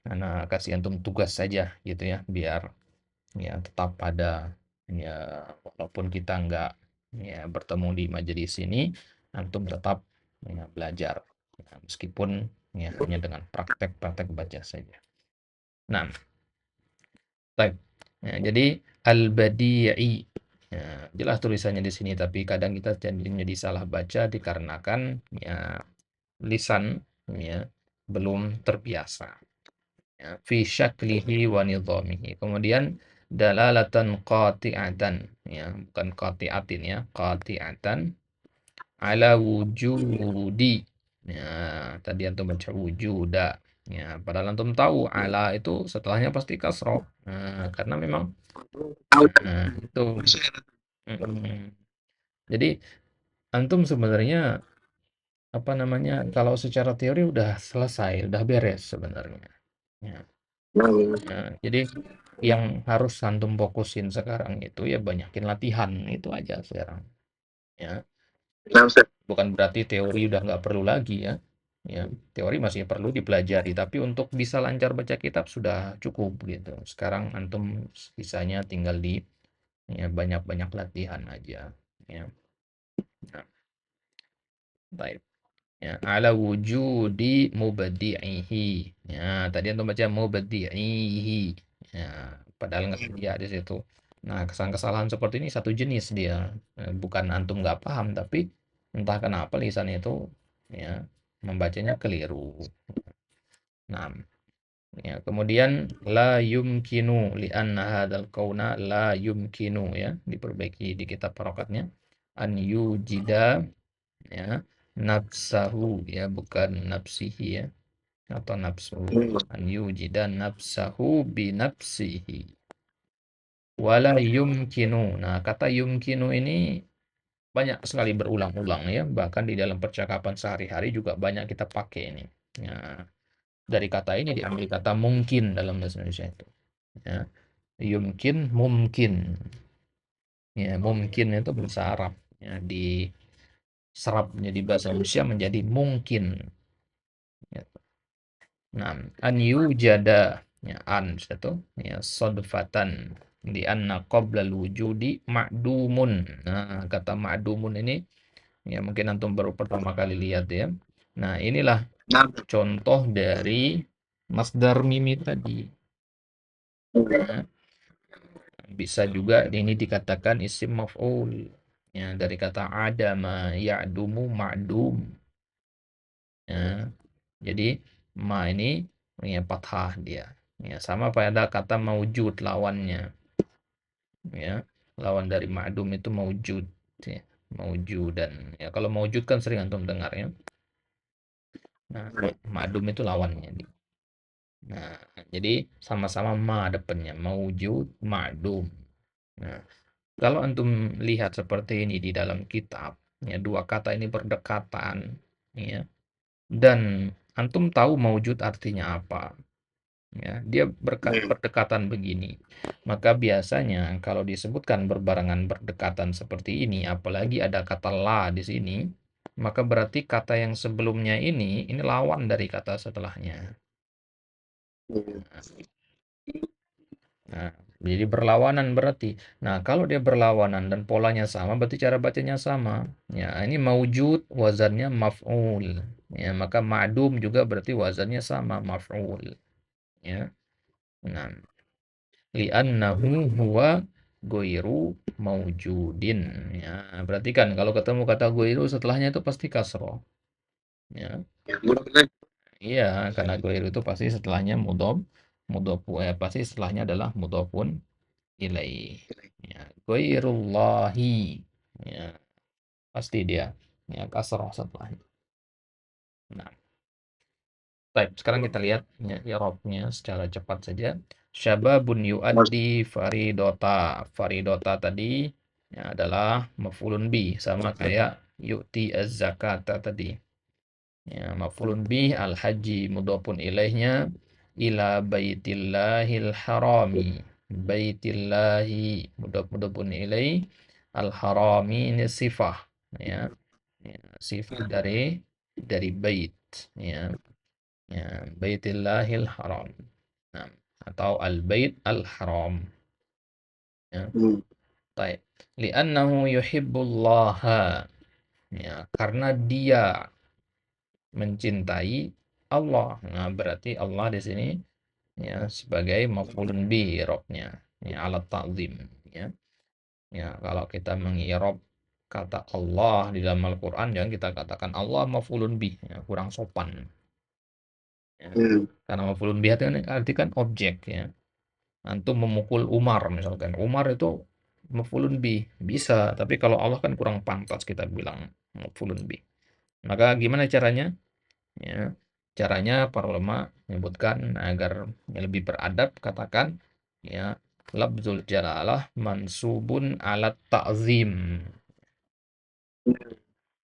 anak kasih antum tugas saja gitu ya, biar ya tetap ada, ya walaupun kita nggak ya bertemu di majelis ini, antum tetap ya, belajar. Ya, meskipun ya hanya dengan praktek-praktek baca saja. Nah, baik. Ya, jadi al-badi'i. Ya, jelas tulisannya di sini, tapi kadang kita jadi salah baca dikarenakan ya lisan ya belum terbiasa. Ya, fi syaklihi wa nidhamihi. Kemudian dalalatan qati'atan, ya, bukan qati'atin ya, qati'atan ala wujudi. Ya, tadi antum baca wujuda. Ya, padahal antum tahu ala itu setelahnya pasti kasroh. Nah, karena memang itu. Mm. Jadi antum sebenarnya apa namanya, kalau secara teori udah selesai, udah beres sebenarnya. Ya. Jadi yang harus antum fokusin sekarang itu ya banyakin latihan itu aja sekarang. Ya, bukan berarti teori udah nggak perlu lagi ya. Ya, teori masih perlu dipelajari, tapi untuk bisa lancar baca kitab sudah cukup gitu. Sekarang antum sisanya tinggal di ya banyak-banyak latihan aja. Ya, nah, baik. Ya, ala wujudi mubadi'ihi. Ya, tadi antum baca mubadi'ihi. Ya, padahal nggak dia di situ. Nah, kesalahan-kesalahan seperti ini satu jenis dia. Bukan antum nggak paham, tapi entah kenapa lisan itu ya membacanya keliru. Nah, ya, kemudian la yumkinu li'anna hadzal qauna la yumkinu, ya, diperbaiki di kitab harokatnya, an yujida, ya, nafsahu, ya, bukan nafsihi, ya, atau nafsu, an yujida nafsahu bi nafsihi wala yumkinu. Nah, kata yumkinu ini banyak sekali berulang-ulang ya, bahkan di dalam percakapan sehari-hari juga banyak kita pakai ini. Ya, dari kata ini diambil kata mungkin dalam bahasa Indonesia itu. Ya, yumkin, mungkin. Ya, mungkin itu bahasa Arab. Ya, diserap menjadi bahasa Indonesia menjadi mungkin. Ya. Nah, an yujada, ya, an satu, ya, sodfatan di anna qabla wujudi ma'dumun. Nah, kata ma'dumun ini ya mungkin antum baru pertama kali lihat ya. Nah, inilah contoh dari masdar mimi tadi. Nah, bisa juga ini dikatakan isim maf'ul. Ya, dari kata adama ya'dumu ma'dum. Ya, jadi ma ini ya fathah dia. Ya, sama pada kata maujud lawannya. Ya, lawan dari ma'dum itu maujud. Ya, maujud, dan ya kalau maujud kan sering antum dengar ya. Nah, ma'dum itu lawannya. Nah, jadi sama-sama ma depannya, maujud, ma'dum. Nah, kalau antum lihat seperti ini di dalam kitab, ya dua kata ini berdekatan, ya, dan antum tahu maujud artinya apa, ya, dia berdekatan begini. Maka biasanya kalau disebutkan berbarengan berdekatan seperti ini, apalagi ada kata la di sini, maka berarti kata yang sebelumnya ini lawan dari kata setelahnya. Nah, jadi berlawanan berarti. Nah, kalau dia berlawanan dan polanya sama, berarti cara bacanya sama. Ya, ini maujud wazannya maf'ul. Ya, maka ma'dum juga berarti wazannya sama, maf'ul. Ya. Nah, li'annahu huwa goiru maujudin. Ya, berarti kan kalau ketemu kata goiru setelahnya itu pasti kasroh. Ya. Iya, karena goiru itu pasti setelahnya mudhof, pasti setelahnya adalah mudhofun ilaih. Ya, ghairullahi. Ya, pasti dia ya kasroh setelahnya. Nah, baik, sekarang kita lihat ya i'rabnya secara cepat saja. Syababun yu'addi faridota. Faridota tadi ya, adalah maf'ulun bi, sama kayak yu'ti az-zakata tadi. Ya, maf'ulun bi al-haji mudhofun ilaihnya ila baitillahil harami. baitillahi mudhaf ilaih, al-harami ini sifah, ya. Ya, sifat dari bait, ya. Ya, baitillahil haram. Nah, atau al-bait al-haram, ya. Baik. Li'annahu yuhibbullaha, ya, karena dia mencintai Allah. Nah, berarti Allah di sini, ya, sebagai maf'ulun bi i'rabnya, ya, alat ta'zim, ya. Ya, kalau kita mengi'rab kata Allah di dalam Al-Qur'an, jangan kita katakan Allah maf'ulun bi, ya, kurang sopan, ya. Karena maf'ulun bi itu kan arti kan objek, ya. Antum memukul Umar misalkan. Umar itu maf'ulun bi, bisa, tapi kalau Allah kan kurang pantas kita bilang maf'ulun bi. Maka gimana caranya? Ya, caranya para ulama menyebutkan agar lebih beradab, katakan, ya, lafzul jalalah mansubun ala ta'zim.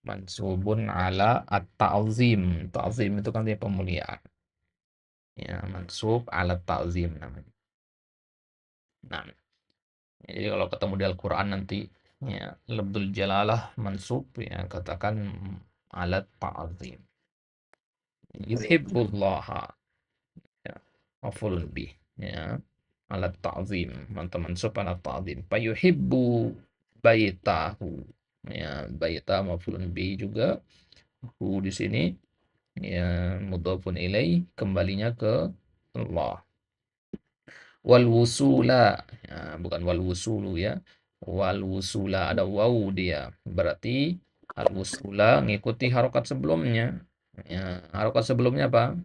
Mansubun ala at-ta'zim. Ta'zim itu kan dia pemuliaan. Ya, mansub ala ta'zim namanya. Nah, jadi kalau ketemu di Al-Qur'an nanti, ya, lafzul jalalah mansub, ya, katakan ala ta'zim. Yuhibbullaha, ya, maf'ulun bih, ya, ala ta'zim, mansub ala ta'zim. Fayuhibbu baitahu, ya, baita maf'ulun bih juga, hu di sini, ya, mudhafun ilaih, kembalinya ke Allah. Wal wusula, ya, bukan wal wusulu, ya. Wal wusula ada waw dia. Berarti al wusula ngikuti harokat sebelumnya. Ya, harokat sebelumnya apa?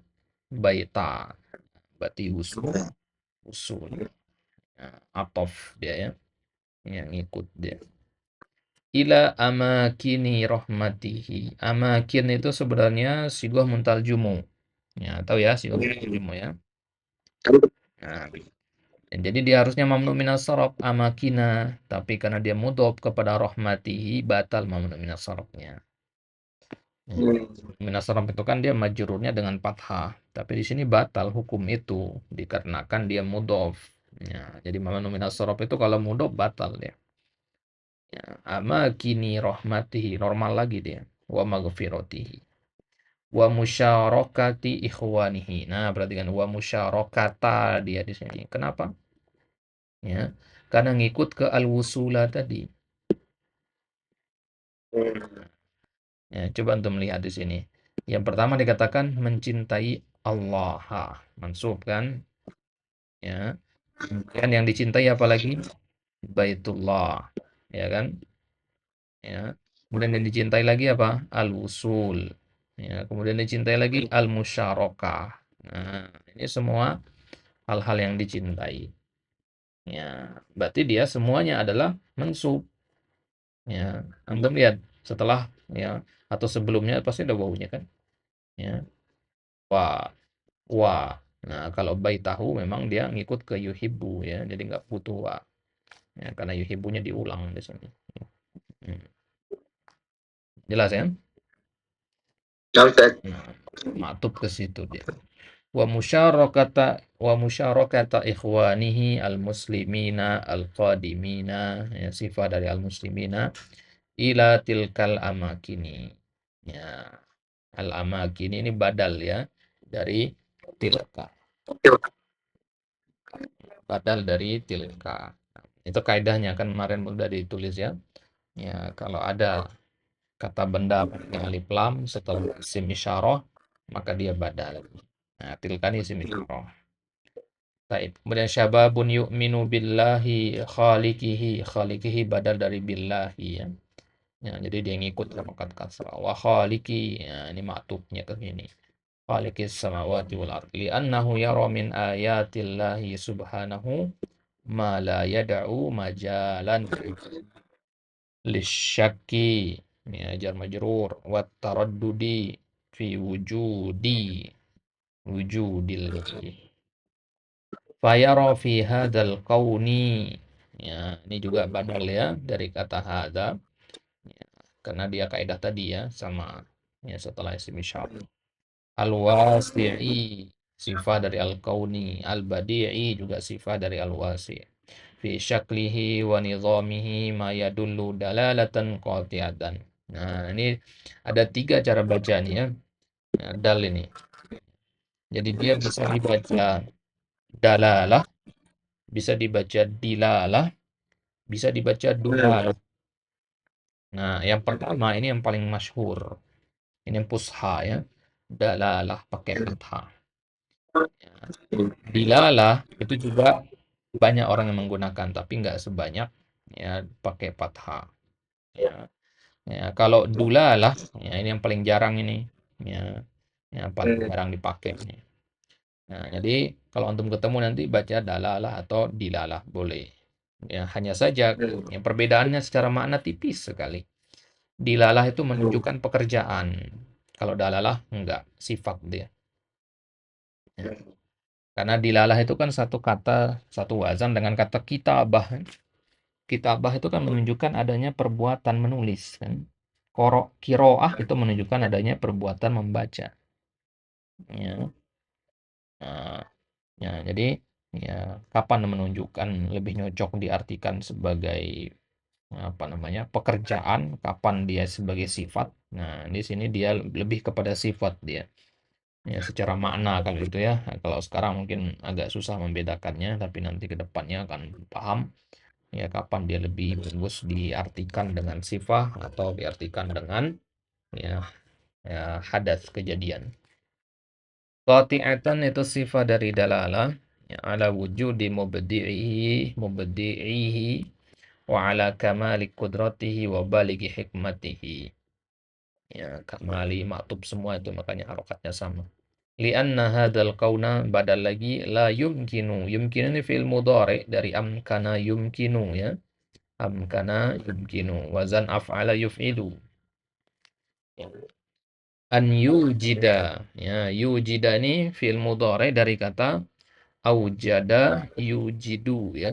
Baita. Berarti usul. Ya, atof dia, ya. Yang ngikut dia. Ila amakini rahmatihi. Amakin itu sebenarnya sigah muntal jumu. Ya, tahu ya sigah muntal jumu, ya. Nah, jadi dia harusnya mamnu minas sharaf amakina, tapi karena dia mudhof kepada rahmatihi batal mamnu minas sharafnya. Minas sharaf itu kan dia majrurnya dengan fathah, tapi di sini batal hukum itu dikarenakan dia mudhof. Ya, jadi mamnu minas sharaf itu kalau mudhof batal dia. Ya, amakini rahmatihi normal lagi dia. Wa maghfiratihi. Wa musyarakati ikhwanihi. Nah, perhatikan wa musyarakata dia di sini. Kenapa? Ya, karena ngikut ke al-wusula tadi. Ya, coba untuk melihat di sini. Yang pertama dikatakan mencintai Allah, mansub kan? Ya. Kemudian yang dicintai apalagi? Baitullah, ya kan? Ya. Kemudian yang dicintai lagi apa? Al-wusul. Ya, kemudian dicintai lagi al-musyarakah. Nah, ini semua hal-hal yang dicintai. Ya, berarti dia semuanya adalah mansub. Ya, antum lihat setelah, ya, atau sebelumnya pasti ada wawunya kan? Ya, wa wa. Nah, kalau baitahu memang dia ngikut ke yuhibbu, ya, jadi nggak butuh wa. Ya, karena yuhibbunya diulang di sini. Hmm. Jelas ya? Nah, maktub ke situ dia. Wa musyarakata ikhwanihi al-muslimina al-qadimina, ya, sifat dari al-muslimina ila tilkal amakini. Ya, al-amakini ini badal, ya, dari tilka. Badal dari tilka. Itu kaidahnya kan kemarin udah ditulis, ya. Ya, kalau ada kata benda pakai alif lam setelah isim isyarah, maka dia badal. Nah, tilka ini isim isyarah. Baik. Kemudian syababun yu'minu billahi khaliqihi. Khaliqihi badal dari billahi, ya. Ya, jadi dia ngikut harokat kasrah. Wa khaliqi, ya, ini maktubnya ke sini. Khaliqis samawati wal ardi li'annahu yara min ayatillahi subhanahu ma la yada'u majalan lisyakki, ya, jar majrur wa taraddudi fi wujudil fayara fi hadzal qauni, ya, ini juga badal, ya, dari kata hadza, ya, karena dia kaidah tadi, ya, sama, ya, setelah isim isyarah. Al-wasi'i sifat dari al-qauni, al-badi'i juga sifat dari al-wasi'. fi syaklihi wa nizamihi ma yadullu dalalatan qati'atan. Nah, ini ada 3 cara baca nih ya. Nah, dal ini. Jadi dia bisa dibaca dalalah, bisa dibaca dilalah, bisa dibaca dulalah. Nah, yang pertama ini yang paling masyhur. Ini yang fusha ya. Dalalah pakai fathah. Ya. Dilalah itu juga banyak orang yang menggunakan, tapi nggak sebanyak ya pakai fathah. Ya. Ya, kalau dulalah, ya ini yang paling jarang ini. Ya, yang paling jarang dipakai. Nah, jadi kalau antum ketemu nanti baca dalalah atau dilalah boleh. Ya, hanya saja yang perbedaannya secara makna tipis sekali. Dilalah itu menunjukkan pekerjaan. Kalau dalalah enggak, sifat dia. Ya. Karena dilalah itu kan satu kata, satu wazan dengan kata kitabah. Kitabah itu kan menunjukkan adanya perbuatan menulis kan. Kiroah itu menunjukkan adanya perbuatan membaca. Ya. Nah, ya, jadi ya kapan menunjukkan lebih nyocok diartikan sebagai apa namanya pekerjaan, kapan dia sebagai sifat. Nah, di sini dia lebih kepada sifat dia. Ya, secara makna kalau itu ya. Nah, kalau sekarang mungkin agak susah membedakannya, tapi nanti ke depannya akan paham ya kapan dia lebih bagus diartikan dengan sifat atau diartikan dengan ya, ya hadas kejadian. Qati'atan itu sifat dari dalalah ya, ala wujudi mubdi'ihi wa ala kamali qudratihi wa balighi hikmatihi. Ya, kamali maktub semua itu makanya harokatnya sama. Lianna hadzal kauna badal lagi la yumkinu. Yumkinu ini fi'il mudhari dari amkana yumkinu ya. Amkana yumkinu. Wazan af'ala yuf'ilu. Ya. An yujida. Ya, yujida ini fi'il mudhari dari kata aujada yujidu ya.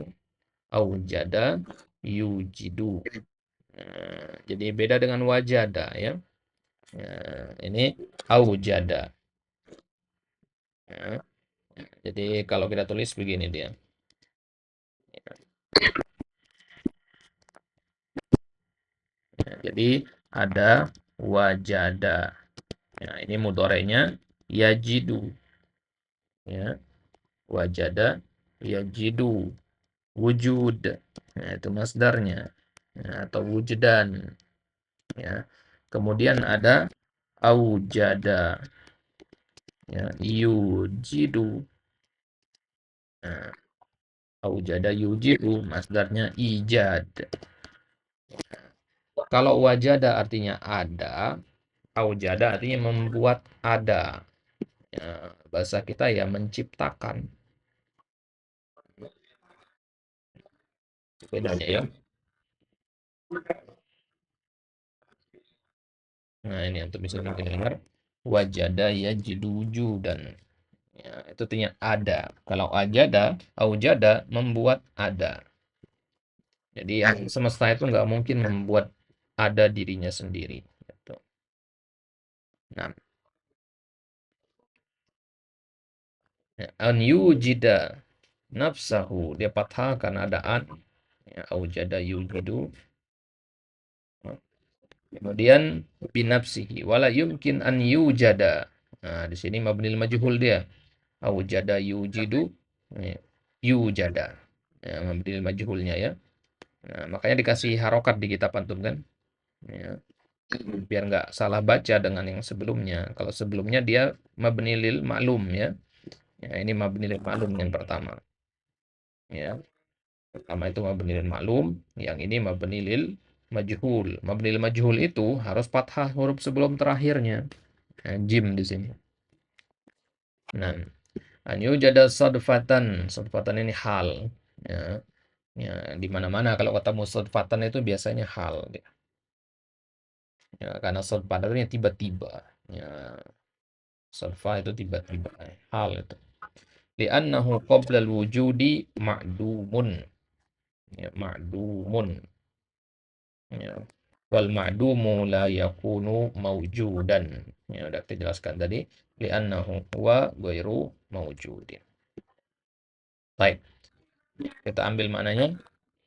Aujada yujidu. Nah, jadi beda dengan wajada ya. Nah, ini aujada. Ya. Jadi kalau kita tulis begini dia. Ya, jadi ada wajada. Ya, ini mudorenya yajidu. Ya, wajada yajidu. Wujud. Nah, itu masdarnya. Ya, atau wujudan. Ya. Kemudian ada aujada. Ya, yujidu. Nah, aujada yujidu masdarnya ijad. Kalau wajada artinya ada, aujada artinya membuat ada. Ya, bahasa kita ya menciptakan. Bedanya ya. Nah, ini untuk bisa dengar wajada yajidu wujudan. Ya, itu artinya ada. Kalau ajada, aujada membuat ada. Jadi yang semesta itu nggak mungkin membuat ada dirinya sendiri. Gitu. Nah, ya, an yujida nafsahu dia fathah karena ada an. Ya, aujada yujidu. Kemudian binafsihi wala yumkin an yujada. Nah, di sini mabnil majhul dia. Aujada yujidu ya, yujada. Ya, mabnil majhulnya ya. Nah, makanya dikasih harokat di kitab antum kan. Ya. Biar nggak salah baca dengan yang sebelumnya. Kalau sebelumnya dia mabni lil ma'lum ya. Ya, ini mabni lil ma'lum yang pertama. Ya. Pertama itu mabni lil ma'lum, yang ini mabni lil majhul. Mabni lil majhul itu harus fathah huruf sebelum terakhirnya. Ya, jim di sini. Nah, an yujada sadfatan. Sadfatan ini hal. Ya. Ya, di mana-mana kalau ketemu sadfatan itu biasanya hal. Ya, karena sadfatan itu tiba-tiba. Ya, sadfa itu tiba-tiba. Hal itu. Li'annahu qabla al-wujudi ma'dumun. Ya, ma'dumun. Ya. Wal ma'dumu la yakunu mawjudan. Ya, udah kita jelaskan tadi. Li'annahu huwa ghairu mawjudin. Baik. Kita ambil maknanya.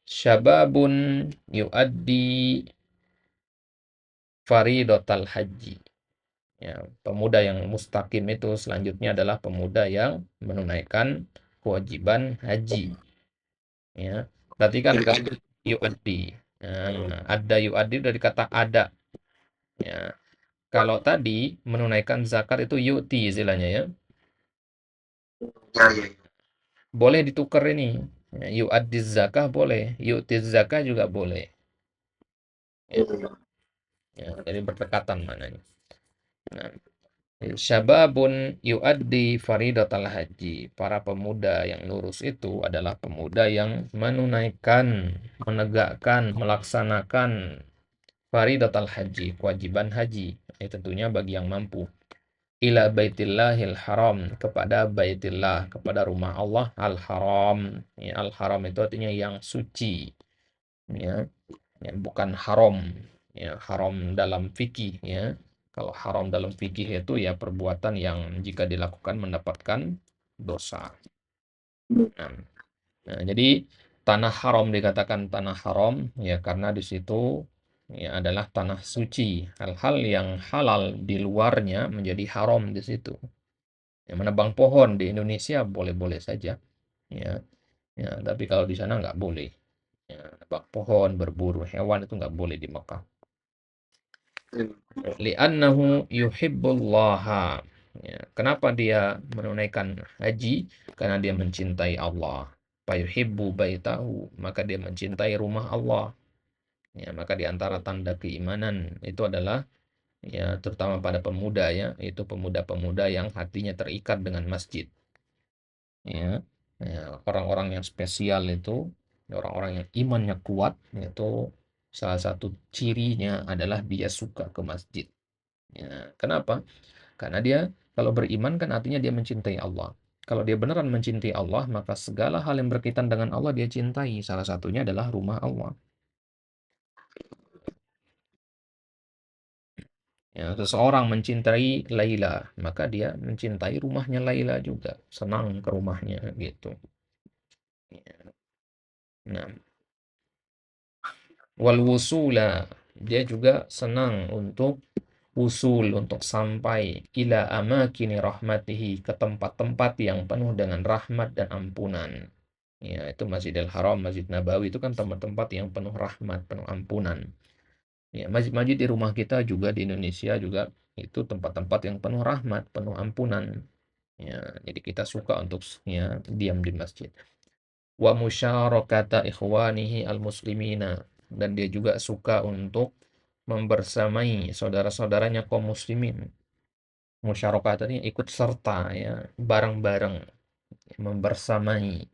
Syababun yuaddi faridotal haji. Ya, pemuda yang mustaqim itu selanjutnya adalah pemuda yang menunaikan kewajiban haji. Ya, berarti kan yuaddi. Nah, ada yuaddi dari kata ada. Ya, kalau tadi menunaikan zakat itu yu'ti istilahnya ya. Ya, ya, ya. Boleh ditukar ini. Ya, yu'addi zakah boleh, yu'ti zakah juga boleh. Ya, ya, jadi berdekatan maknanya. Nah, syababun yu'addi faridatal haji. Para pemuda yang lurus itu adalah pemuda yang menunaikan, menegakkan, melaksanakan faridatal haji, kewajiban haji. Tentunya bagi yang mampu. Ila baitillahil haram, kepada baitillah, kepada rumah Allah al-haram. Ya, al-haram itu artinya yang suci. Ya, ya, bukan haram. Ya, haram dalam fikih ya. Kalau haram dalam fikih itu ya perbuatan yang jika dilakukan mendapatkan dosa. Nah, jadi tanah haram dikatakan tanah haram ya karena di situ ya adalah tanah suci. Hal-hal yang halal di luarnya menjadi haram di situ. Ya, menebang pohon di Indonesia boleh-boleh saja. Ya, ya, tapi kalau di sana nggak boleh. Ya, nebang pohon, berburu hewan itu nggak boleh di Mekah. Li'annahu yuhibbullaha. Ya, kenapa dia menunaikan haji? Karena dia mencintai Allah. Fayuhibbu baitahu, maka dia mencintai rumah Allah. Ya, maka di antara tanda keimanan itu adalah ya terutama pada pemuda ya, itu pemuda-pemuda yang hatinya terikat dengan masjid. Ya, ya, orang-orang yang spesial itu, orang-orang yang imannya kuat, itu salah satu cirinya adalah dia suka ke masjid. Ya, kenapa? Karena dia kalau beriman kan artinya dia mencintai Allah. Kalau dia beneran mencintai Allah, maka segala hal yang berkaitan dengan Allah dia cintai. Salah satunya adalah rumah Allah. Ya, seseorang mencintai Laila, maka dia mencintai rumahnya Laila juga, senang ke rumahnya gitu. Ya. Nah, wal wusula, dia juga senang untuk usul, untuk sampai ila amakini rahmatihi, ke tempat-tempat yang penuh dengan rahmat dan ampunan. Ya, itu Masjidil Haram, Masjid Nabawi itu kan tempat-tempat yang penuh rahmat, penuh ampunan. Ya, masjid-masjid di rumah kita juga di Indonesia juga itu tempat-tempat yang penuh rahmat, penuh ampunan. Ya, jadi kita suka untuk ya diam di masjid. Wa musyarakata ikhwanihi al-muslimina, dan dia juga suka untuk membersamai saudara-saudaranya kaum muslimin. Musyarakah tadi ikut serta ya, bareng-bareng membersamai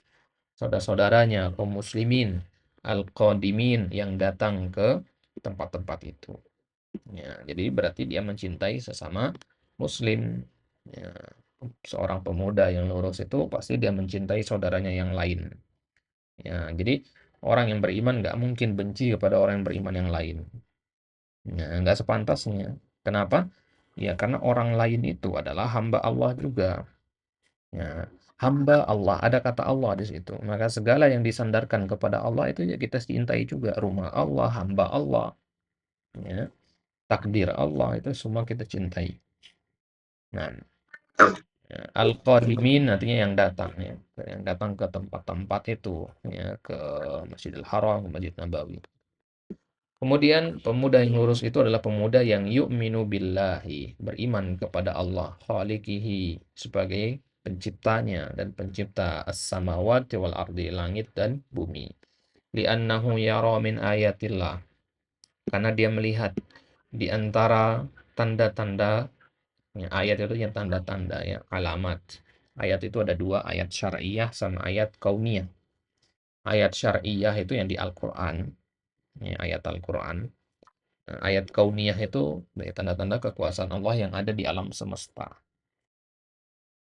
saudara-saudaranya kaum muslimin al-qadimin yang datang ke tempat-tempat itu. Ya, jadi berarti dia mencintai sesama muslim. Ya, seorang pemuda yang lurus itu pasti dia mencintai saudaranya yang lain. Ya, jadi orang yang beriman nggak mungkin benci kepada orang yang beriman yang lain. Ya, nggak sepantasnya. Kenapa? Ya, karena orang lain itu adalah hamba Allah juga. Ya, hamba Allah, ada kata Allah di situ. Maka segala yang disandarkan kepada Allah itu ya kita cintai juga. Rumah Allah, hamba Allah, ya, takdir Allah itu semua kita cintai. Nah, ya, al-qadimin artinya yang datang ya, yang datang ke tempat-tempat itu ya, ke Masjidil Haram, ke Masjid Nabawi. Kemudian pemuda yang lurus itu adalah pemuda yang yu'minu billahi, beriman kepada Allah, khaliqihi, sebagai penciptanya dan pencipta as-samawati wal ardi, langit dan bumi. Li'annahu yara min ayatillah, karena dia melihat di antara tanda-tanda ya, ayat itu yang tanda-tanda ya, alamat. Ayat itu ada dua, ayat syariah sama ayat kauniyah. Ayat syariah itu yang di Al-Quran, ya, ayat Al-Quran. Nah, ayat kauniyah itu ya, tanda-tanda kekuasaan Allah yang ada di alam semesta.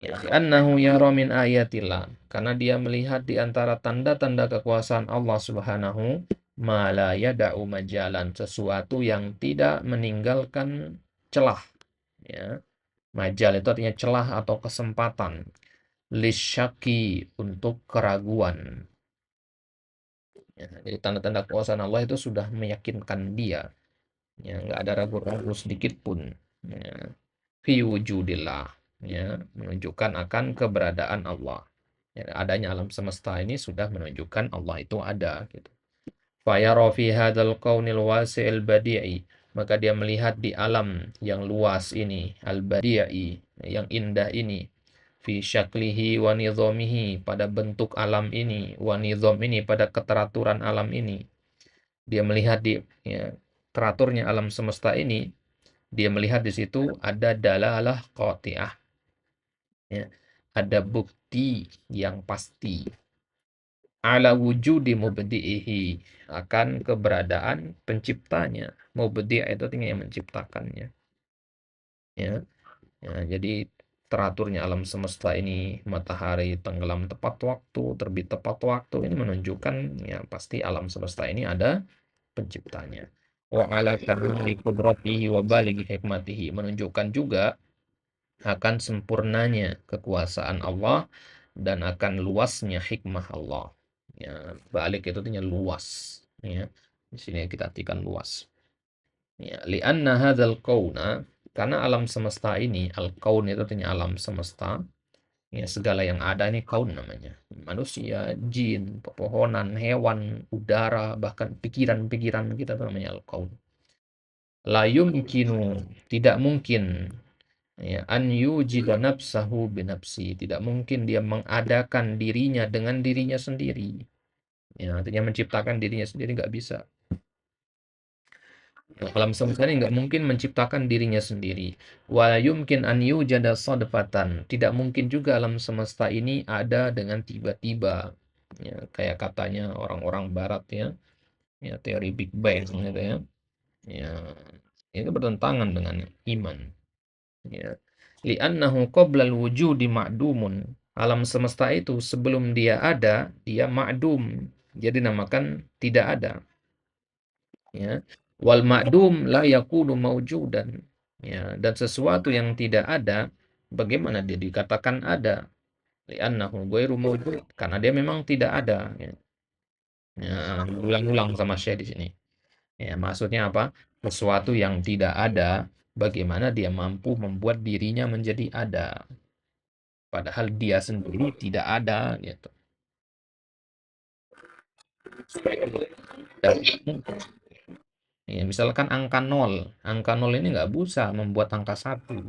Ya, annahu yara min ayatillah, karena dia melihat di antara tanda-tanda kekuasaan Allah Subhanahu ma la yada'u majalan, sesuatu yang tidak meninggalkan celah ya. Majal itu artinya celah atau kesempatan. Lisyaki, untuk keraguan. Ya, jadi tanda-tanda kekuasaan Allah itu sudah meyakinkan dia, ya, nggak ada ragu-ragu sedikit pun. Ya, fi wujudillah, ya, menunjukkan akan keberadaan Allah. Ya, adanya alam semesta ini sudah menunjukkan Allah itu ada, gitu. Fayara fi hadzal kaunil wasi'il badi'i, maka dia melihat di alam yang luas ini, al-badi'i, yang indah ini, fi syaklihi wa nizamihi, pada bentuk alam ini, wa nizam ini, pada keteraturan alam ini. Dia melihat di, ya, teraturnya alam semesta ini, dia melihat di situ ada dalalah qati'ah, ya. Ada bukti yang pasti ala wujudi mubdi'ihi, akan keberadaan penciptanya. Mubdi' itu artinya yang menciptakannya, ya. Ya, jadi teraturnya alam semesta ini, matahari tenggelam tepat waktu, terbit tepat waktu, ini menunjukkan ya pasti alam semesta ini ada penciptanya. Wa ala kamali qudratihi wa balighi hikmatihi, menunjukkan juga akan sempurnanya kekuasaan Allah dan akan luasnya hikmah Allah. Ya, balik itu artinya luas. Ya, di sini kita artikan luas. Ya, li'anna hadzal kauna, karena alam semesta ini, al-kaun itu artinya alam semesta. Ya, segala yang ada ini kaun namanya. Manusia, jin, pepohonan, hewan, udara, bahkan pikiran-pikiran kita itu namanya al-kaun. La yumkinu, tidak mungkin, ya, an yujida nafsahu binafsi, tidak mungkin dia mengadakan dirinya dengan dirinya sendiri. Ya, artinya menciptakan dirinya sendiri nggak bisa. Nah, alam semesta ini nggak mungkin menciptakan dirinya sendiri. Wa yumkin an yujada sadfatan, tidak mungkin juga alam semesta ini ada dengan tiba-tiba. Ya, kayak katanya orang-orang barat, ya, ya, teori Big Bang gitu, ya. Ya, itu bertentangan dengan iman. Ya. Li'annahu qoblal wujudi ma'dumun. Alam semesta itu sebelum dia ada, dia ma'dum. Jadi dinamakan tidak ada. Ya. Wal ma'dum la yakunu maujudan. Ya, dan sesuatu yang tidak ada, bagaimana dia dikatakan ada? Li'annahu ghairu maujud, karena dia memang tidak ada. Ya. Ya, ulang-ulang sama Syekh di sini. Ya, maksudnya apa? Sesuatu yang tidak ada, bagaimana dia mampu membuat dirinya menjadi ada? Padahal dia sendiri tidak ada, gitu. Dan, ya, misalkan angka nol ini nggak bisa membuat angka satu.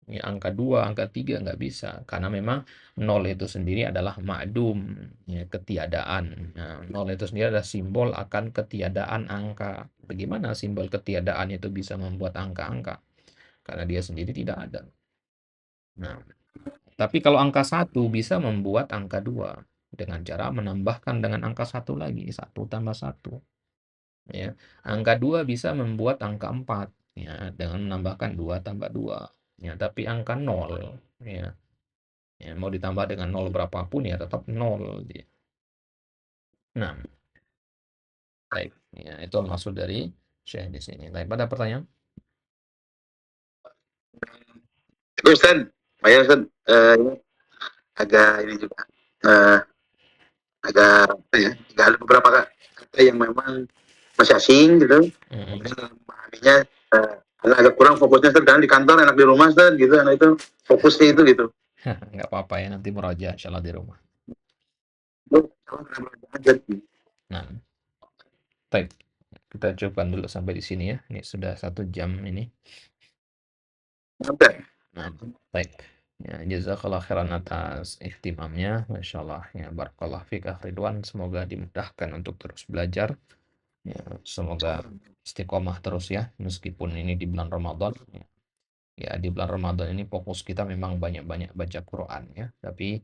Ya, angka 2, angka 3 nggak bisa. Karena memang nol itu sendiri adalah ma'dum, ya, ketiadaan. Nah, nol itu sendiri adalah simbol akan ketiadaan angka. Bagaimana simbol ketiadaan itu bisa membuat angka-angka? Karena dia sendiri tidak ada. Nah, tapi kalau angka 1 bisa membuat angka 2 dengan cara menambahkan dengan angka 1 lagi, 1 tambah 1. Ya. Angka 2 bisa membuat angka 4, ya, dengan menambahkan 2 tambah 2. Ya, tapi angka 0, ya, ya, mau ditambah dengan 0 berapapun ya tetap 0 dia. Nah, baik. Ya, itu maksud dari Syekh di sini. Baik, pada pertanyaan? Ustaz, saya Ustaz, agak ini juga, eh, agak apa ya, agak ada beberapa kata yang memang masih asing gitu. Kemudian dalam memahaminya agak kurang fokusnya Ustaz, karena di kantor enak di rumah Ustaz gitu, anak itu fokusnya itu gitu. Nggak apa-apa ya, nanti murojaah insyaallah di rumah. Nah, baik. Kita cukupkan dulu sampai di sini ya. Ini sudah 1 jam ini. Nah, baik. Ya, jazakallah khairan atas ihtimamnya. Masya Allah. Ya, barakallah fik akh Ridwan. Semoga dimudahkan untuk terus belajar. Ya, semoga istiqomah terus ya, meskipun ini di bulan Ramadan. Ya, di bulan Ramadan ini fokus kita memang banyak-banyak baca Quran ya. Tapi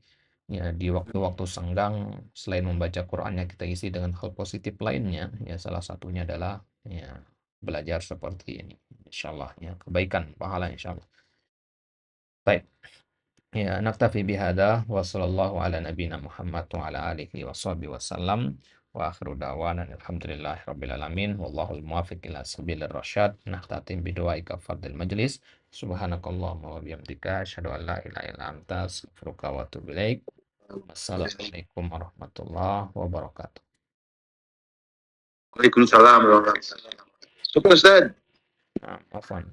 ya di waktu-waktu senggang, selain membaca Qurannya kita isi dengan hal positif lainnya. Ya, salah satunya adalah ya belajar seperti ini. Insyaallah ya, kebaikan, pahala insyaallah. Baik. Ya, naktafi bihada wa sallallahu ala nabiyyina Muhammad wa ala alihi wa sahbihi wasallam wa akhiru da'wana alhamdulillahi rabbil alamin wallahul muwaffiq ila sabilir rasyad. Nahtatim bidu'aika fardil majlis. Subhanakallahumma wa bihamdika asyhadu an la ilaha illa anta astaghfiruka wa atubu ilaik. Wassalamualaikum warahmatullahi wabarakatuh. Waalaikumsalam warahmatullahi wabarakatuh. Syukur Ustaz. Nah, afwan.